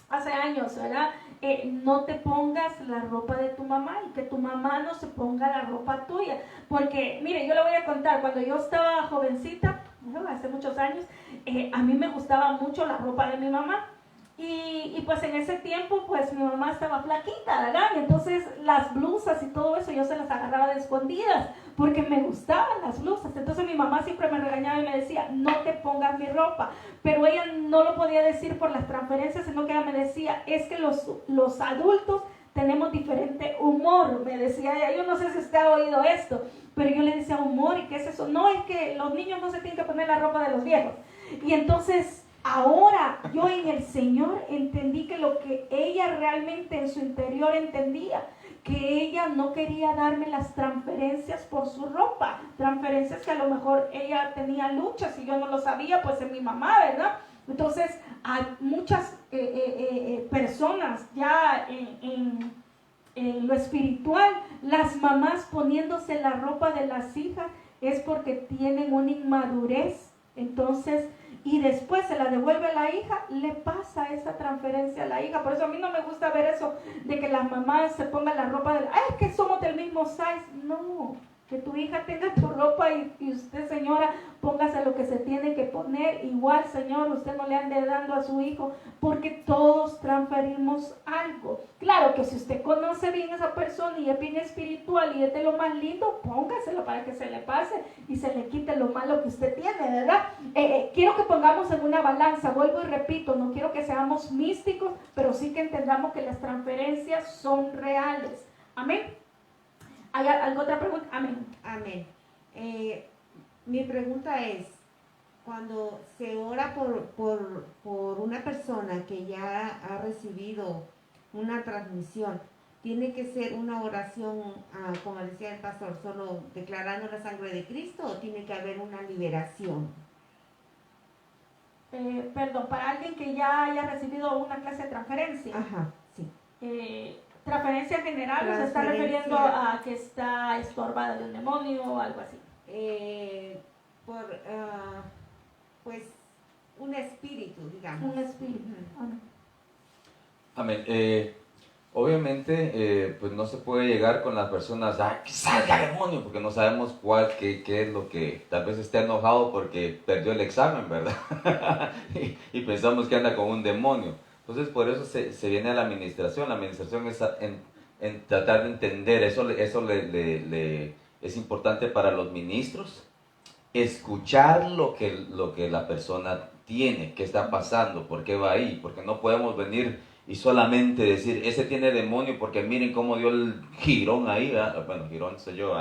hace años, ¿verdad? No te pongas la ropa de tu mamá y que tu mamá no se ponga la ropa tuya. Porque, mire, yo le voy a contar, cuando yo estaba jovencita, hace muchos años, a mí me gustaba mucho la ropa de mi mamá. Y pues en ese tiempo, pues mi mamá estaba flaquita, ¿verdad? Y entonces las blusas y todo eso yo se las agarraba de escondidas porque me gustaban las blusas. Entonces mi mamá siempre me regañaba y me decía, no te pongas mi ropa. Pero ella no lo podía decir por las transferencias, sino que ella me decía, es que los adultos tenemos diferente humor. Me decía ella, yo no sé si usted ha oído esto, pero yo le decía, humor, ¿y qué es eso? No, es que los niños no se tienen que poner la ropa de los viejos. Y entonces ahora yo en el Señor entendí que lo que ella realmente en su interior entendía, que ella no quería darme las transferencias por su ropa, transferencias que a lo mejor ella tenía luchas y yo no lo sabía, pues en mi mamá, ¿verdad? Entonces hay muchas personas ya en lo espiritual, las mamás poniéndose la ropa de las hijas es porque tienen una inmadurez, entonces y después se la devuelve a la hija, le pasa esa transferencia a la hija. Por eso a mí no me gusta ver eso de que las mamás se pongan la ropa de, ay, es que somos del mismo size. No, que tu hija tenga tu ropa y usted, señora, póngase lo que se tiene que poner. Igual, señor, usted no le ande dando a su hijo, porque todos transferimos algo. Claro que si usted conoce bien a esa persona y es bien espiritual y es de lo más lindo, póngaselo para que se le pase y se le quite lo malo que usted tiene, ¿verdad? Quiero que pongamos en una balanza, vuelvo y repito, no quiero que seamos místicos, pero sí que entendamos que las transferencias son reales. Amén. ¿Hay alguna otra pregunta? Amén. Amén. Mi pregunta es, cuando se ora por una persona que ya ha recibido una transmisión, ¿tiene que ser una oración, como decía el pastor, solo declarando la sangre de Cristo o tiene que haber una liberación? Perdón, para alguien que ya haya recibido una clase de transferencia. Ajá, sí. Transferencia general, ¿o se está refiriendo a que está estorbada de un demonio o algo así? Pues un espíritu, digamos. Un espíritu. Amén. Obviamente, pues no se puede llegar con las personas, que salga demonio, porque no sabemos qué es lo que, tal vez esté enojado porque perdió el examen, ¿verdad? y pensamos que anda con un demonio. Entonces, por eso se viene a la administración. La administración es en tratar de entender, eso es importante para los ministros, escuchar lo que la persona tiene, qué está pasando, por qué va ahí, porque no podemos venir y solamente decir, ese tiene demonio, porque miren cómo dio el jirón ahí, ¿verdad? Bueno, jirón soy yo,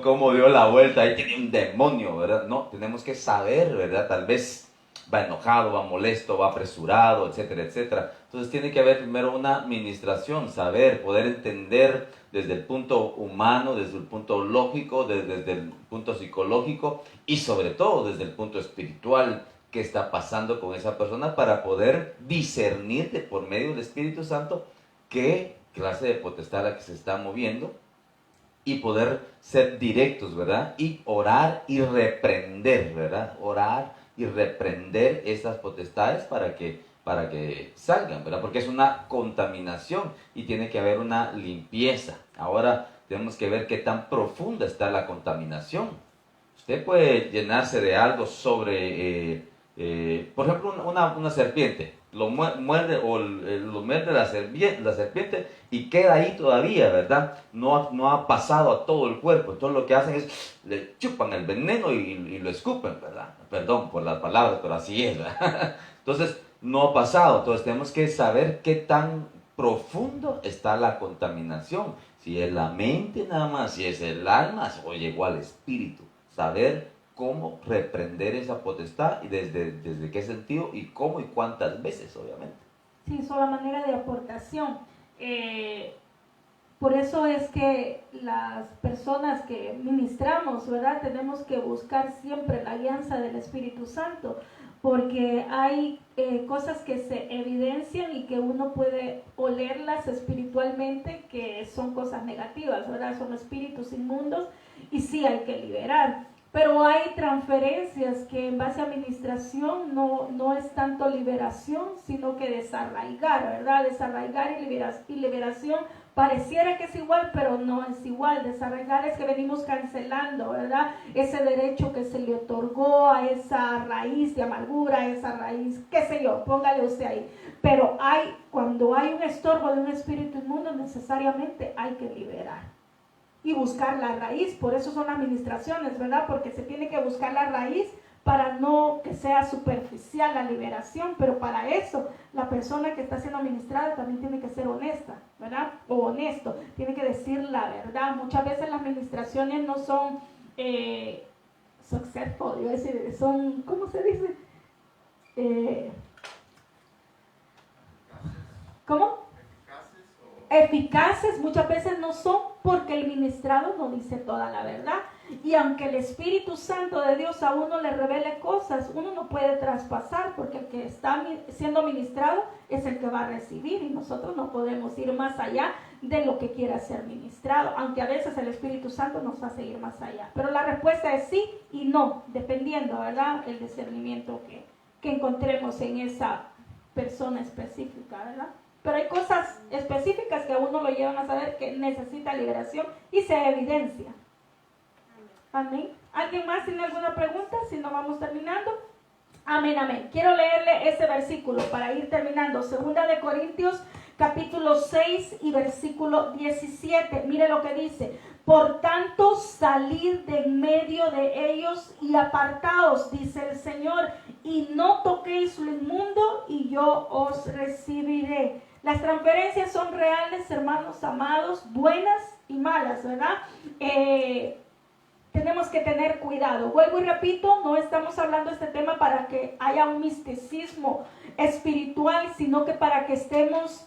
cómo dio la vuelta, ahí tiene un demonio, ¿verdad? No, tenemos que saber, ¿verdad? Tal vez va enojado, va molesto, va apresurado, etcétera, etcétera. Entonces tiene que haber primero una administración, saber, poder entender desde el punto humano, desde el punto lógico, desde el punto psicológico y sobre todo desde el punto espiritual, qué está pasando con esa persona para poder discernir por medio del Espíritu Santo qué clase de potestad a la que se está moviendo y poder ser directos, ¿verdad? Y orar y reprender, ¿verdad? Orar y reprender esas potestades para que salgan, ¿verdad? Porque es una contaminación y tiene que haber una limpieza. Ahora tenemos que ver qué tan profunda está la contaminación. Usted puede llenarse de algo sobre, por ejemplo, una serpiente. Lo muerde la serpiente y queda ahí todavía, ¿verdad? No ha pasado a todo el cuerpo. Entonces lo que hacen es, le chupan el veneno y lo escupen, ¿verdad? Perdón por las palabras, pero así es, ¿verdad? Entonces no ha pasado. Entonces tenemos que saber qué tan profundo está la contaminación. Si es la mente nada más, si es el alma, o llegó al espíritu. Saber cómo reprender esa potestad y desde qué sentido y cómo y cuántas veces, obviamente. Sí, es una manera de aportación. Por eso es que las personas que ministramos, ¿verdad? Tenemos que buscar siempre la alianza del Espíritu Santo, porque hay cosas que se evidencian y que uno puede oler leerlas espiritualmente, que son cosas negativas, ¿verdad? Son espíritus inmundos y sí hay que liberar. Pero hay transferencias que en base a administración no es tanto liberación, sino que desarraigar, ¿verdad? Desarraigar y liberación pareciera que es igual, pero no es igual. Desarraigar es que venimos cancelando, ¿verdad? Ese derecho que se le otorgó a esa raíz de amargura, a esa raíz, qué sé yo, póngale usted ahí. Pero cuando hay un estorbo de un espíritu inmundo, necesariamente hay que liberar y buscar la raíz. Por eso son administraciones, ¿verdad? Porque se tiene que buscar la raíz para no que sea superficial la liberación, pero para eso la persona que está siendo administrada también tiene que ser honesta, ¿verdad? O honesto, tiene que decir la verdad. Muchas veces las administraciones no son successful, yo decir, son, ¿cómo se dice? ¿Cómo? Eficaces muchas veces no son, porque el ministrado no dice toda la verdad. Y aunque el Espíritu Santo de Dios a uno le revele cosas, uno no puede traspasar, porque el que está siendo ministrado es el que va a recibir, y nosotros no podemos ir más allá de lo que quiera ser ministrado, aunque a veces el Espíritu Santo nos hace ir más allá. Pero la respuesta es sí y no, dependiendo, ¿verdad?, el discernimiento que encontremos en esa persona específica, ¿verdad? Pero hay cosas específicas que a uno lo llevan a saber que necesita liberación y se evidencia. Amén. ¿Alguien más tiene alguna pregunta? Si no, vamos terminando. Amén, amén. Quiero leerle ese versículo para ir terminando. 2 de Corintios, capítulo 6 y versículo 17. Mire lo que dice. Por tanto, salid de en medio de ellos y apartaos, dice el Señor, y no toquéis lo inmundo, y yo os recibiré. Las transferencias son reales, hermanos amados, buenas y malas, ¿verdad? Tenemos que tener cuidado. Vuelvo y repito, no estamos hablando de este tema para que haya un misticismo espiritual, sino que para que estemos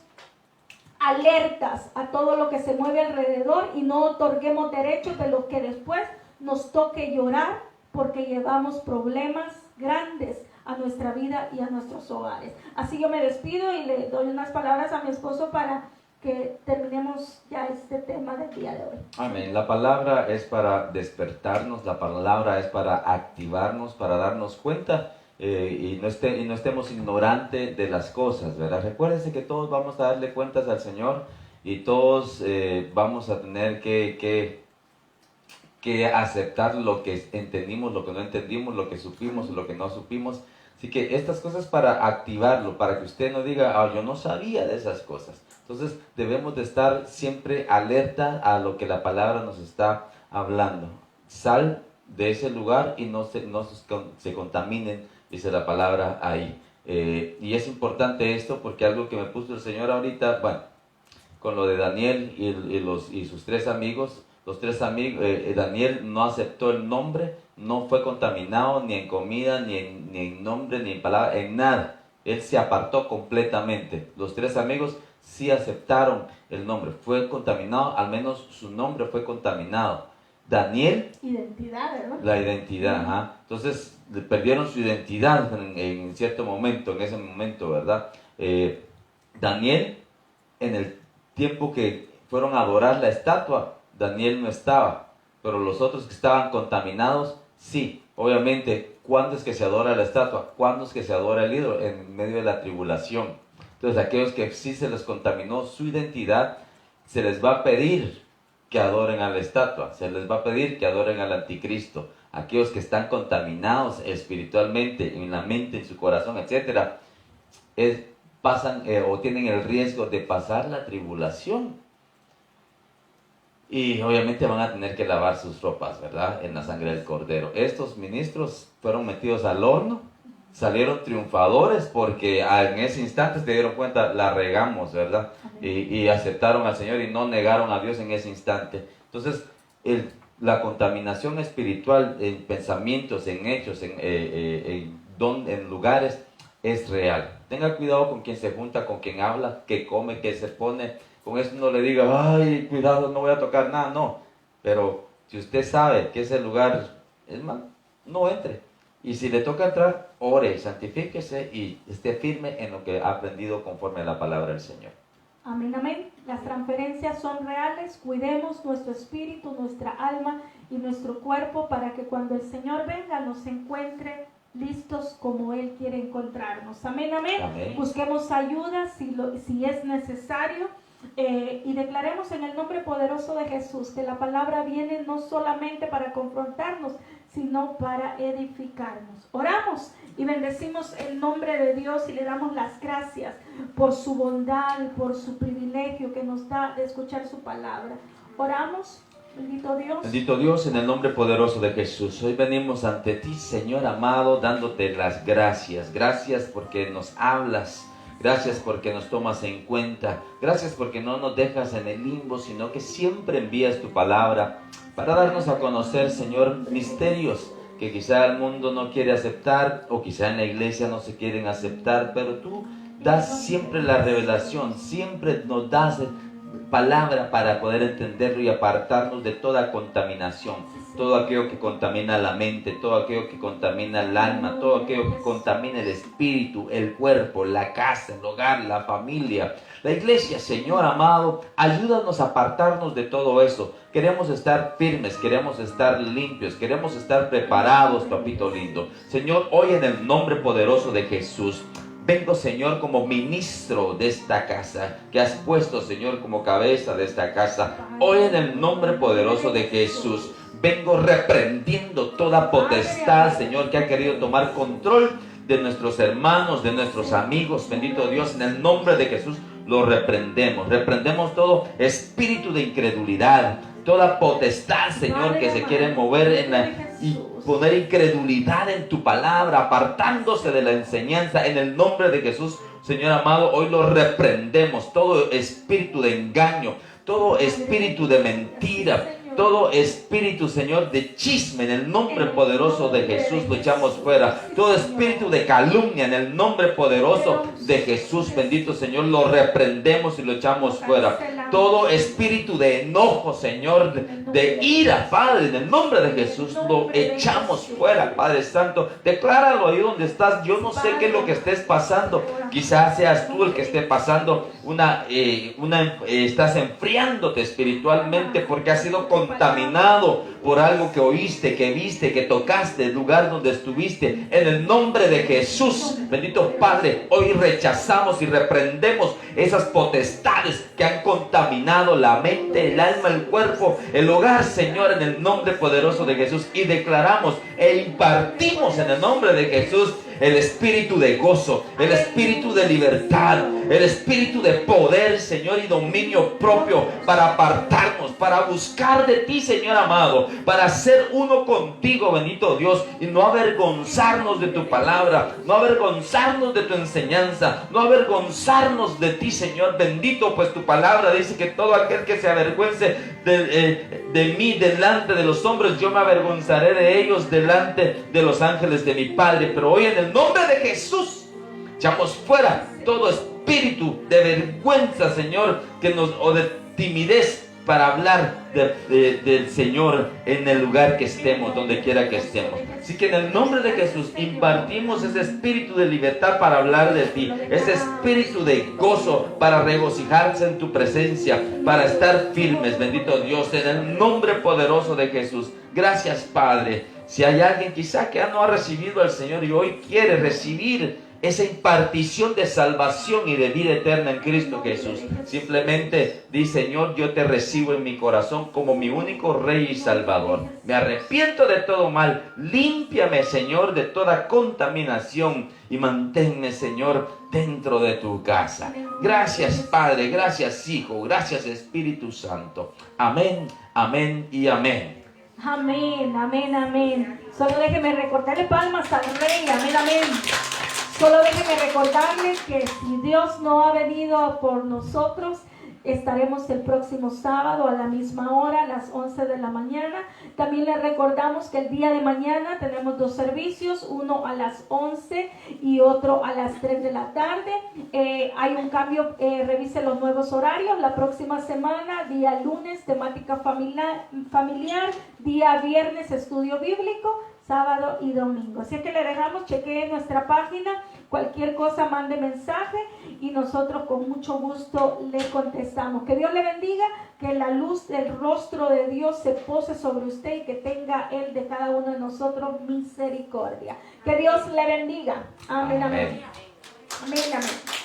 alertas a todo lo que se mueve alrededor y no otorguemos derechos de los que después nos toque llorar porque llevamos problemas grandes a nuestra vida y a nuestros hogares. Así yo me despido y le doy unas palabras a mi esposo para que terminemos ya este tema del día de hoy. Amén. La palabra es para despertarnos, la palabra es para activarnos, para darnos cuenta y no estemos ignorantes de las cosas, ¿verdad? Recuérdense que todos vamos a darle cuentas al Señor y todos vamos a tener que aceptar lo que entendimos, lo que no entendimos, lo que supimos, lo que no supimos. Así que estas cosas para activarlo, para que usted no diga, yo no sabía de esas cosas. Entonces debemos de estar siempre alerta a lo que la palabra nos está hablando. Sal de ese lugar y no se contaminen, dice la palabra ahí. Y es importante esto porque algo que me puso el Señor ahorita, bueno, con lo de Daniel y sus tres amigos. Los tres amigos, Daniel no aceptó el nombre, no fue contaminado ni en comida, ni en nombre, ni en palabra, en nada. Él se apartó completamente. Los tres amigos sí aceptaron el nombre. Fue contaminado, al menos su nombre fue contaminado. Daniel, identidad, ¿verdad? La identidad, ajá. Entonces perdieron su identidad en cierto momento, en ese momento, ¿verdad? Daniel, en el tiempo que fueron a adorar la estatua, Daniel no estaba, pero los otros que estaban contaminados, sí. Obviamente, ¿cuándo es que se adora la estatua? ¿Cuándo es que se adora el ídolo? En medio de la tribulación. Entonces, aquellos que sí se les contaminó su identidad, se les va a pedir que adoren a la estatua, se les va a pedir que adoren al anticristo. Aquellos que están contaminados espiritualmente, en la mente, en su corazón, etc., pasan o tienen el riesgo de pasar la tribulación. Y obviamente van a tener que lavar sus ropas, ¿verdad? En la sangre del Cordero. Estos ministros fueron metidos al horno, salieron triunfadores porque en ese instante se dieron cuenta, la regamos, ¿verdad? Y aceptaron al Señor y no negaron a Dios en ese instante. Entonces, la contaminación espiritual en pensamientos, en hechos, en lugares, es real. Tenga cuidado con quien se junta, con quien habla, que come, que se pone. Con eso no le diga, ay, cuidado, no voy a tocar nada, no. Pero si usted sabe que ese lugar es mal, no entre. Y si le toca entrar, ore, santifíquese y esté firme en lo que ha aprendido conforme a la palabra del Señor. Amén, amén. Las transferencias son reales. Cuidemos nuestro espíritu, nuestra alma y nuestro cuerpo para que cuando el Señor venga nos encuentre listos como Él quiere encontrarnos. Amén, amén. Amén. Busquemos ayuda si es necesario. Y declaremos en el nombre poderoso de Jesús que la palabra viene no solamente para confrontarnos, sino para edificarnos. Oramos y bendecimos el nombre de Dios y le damos las gracias por su bondad, por su privilegio que nos da de escuchar su palabra. Oramos. Bendito Dios. Bendito Dios, en el nombre poderoso de Jesús. Hoy venimos ante ti, Señor amado, dándote las gracias. Gracias porque nos hablas. Gracias porque nos tomas en cuenta. Gracias porque no nos dejas en el limbo, sino que siempre envías tu palabra para darnos a conocer, Señor, misterios que quizá el mundo no quiere aceptar o quizá en la iglesia no se quieren aceptar, pero tú das siempre la revelación, siempre nos das palabra para poder entenderlo y apartarnos de toda contaminación, todo aquello que contamina la mente, todo aquello que contamina el alma, todo aquello que contamina el espíritu, el cuerpo, la casa, el hogar, la familia, la iglesia. Señor amado, ayúdanos a apartarnos de todo eso. Queremos estar firmes, queremos estar limpios, queremos estar preparados, papito lindo. Señor, hoy en el nombre poderoso de Jesús, vengo, Señor, como ministro de esta casa, que has puesto, Señor, como cabeza de esta casa. Hoy en el nombre poderoso de Jesús, vengo reprendiendo toda potestad, Señor, que ha querido tomar control de nuestros hermanos, de nuestros amigos. Bendito Dios, en el nombre de Jesús, lo reprendemos. Reprendemos todo espíritu de incredulidad, toda potestad, Señor, que se quiere mover y poner incredulidad en tu palabra, apartándose de la enseñanza. En el nombre de Jesús, Señor amado, hoy lo reprendemos. Todo espíritu de engaño, todo espíritu de mentira, todo espíritu, Señor, de chisme, en el nombre poderoso de Jesús lo echamos fuera. Todo espíritu de calumnia, en el nombre poderoso de Jesús, bendito Señor, lo reprendemos y lo echamos fuera. Todo espíritu de enojo, Señor, de ira, Padre, en el nombre de Jesús lo echamos fuera, Padre Santo. Decláralo ahí donde estás. Yo no sé qué es lo que estés pasando. Quizás seas tú el que esté pasando estás enfriándote espiritualmente porque has sido contaminado por algo que oíste, que viste, que tocaste, el lugar donde estuviste. En el nombre de Jesús, bendito Padre, hoy rechazamos y reprendemos esas potestades que han contaminado la mente, el alma, el cuerpo, el hogar, Señor, en el nombre poderoso de Jesús. Y declaramos e impartimos en el nombre de Jesús el espíritu de gozo, el espíritu de libertad, el espíritu de poder, Señor, y dominio propio para apartarnos, para buscar de ti, Señor amado, para ser uno contigo, bendito Dios, y no avergonzarnos de tu palabra, no avergonzarnos de tu enseñanza, no avergonzarnos de ti, Señor bendito, pues tu palabra dice que todo aquel que se avergüence de mí delante de los hombres, yo me avergonzaré de ellos delante de los ángeles de mi Padre. Pero hoy en el nombre de Jesús echamos fuera todo espíritu de vergüenza, Señor, o de timidez para hablar del Señor en el lugar que estemos, donde quiera que estemos. Así que en el nombre de Jesús impartimos ese espíritu de libertad para hablar de ti, ese espíritu de gozo para regocijarse en tu presencia, para estar firmes, bendito Dios, en el nombre poderoso de Jesús. Gracias, Padre. Si hay alguien quizá que no ha recibido al Señor y hoy quiere recibir esa impartición de salvación y de vida eterna en Cristo Jesús, simplemente di: Señor, yo te recibo en mi corazón como mi único Rey y Salvador. Me arrepiento de todo mal. Límpiame, Señor, de toda contaminación y manténme, Señor, dentro de tu casa. Gracias, Padre. Gracias, Hijo. Gracias, Espíritu Santo. Amén, amén y amén. Amén, amén, amén. Solo déjeme recordarle palmas al Rey. Amén, amén. Solo déjeme recordarles que si Dios no ha venido por nosotros, estaremos el próximo sábado a la misma hora, a las 11 de la mañana. También les recordamos que el día de mañana tenemos 2 servicios, uno a las 11 y otro a las 3 de la tarde. Hay un cambio, revise los nuevos horarios. La próxima semana, día lunes, temática familiar, día viernes, estudio bíblico, sábado y domingo. Así que le dejamos, chequee nuestra página, cualquier cosa mande mensaje y nosotros con mucho gusto le contestamos. Que Dios le bendiga, que la luz del rostro de Dios se pose sobre usted y que tenga Él de cada uno de nosotros misericordia. Que Dios le bendiga. Amén, amén. Amén, amén.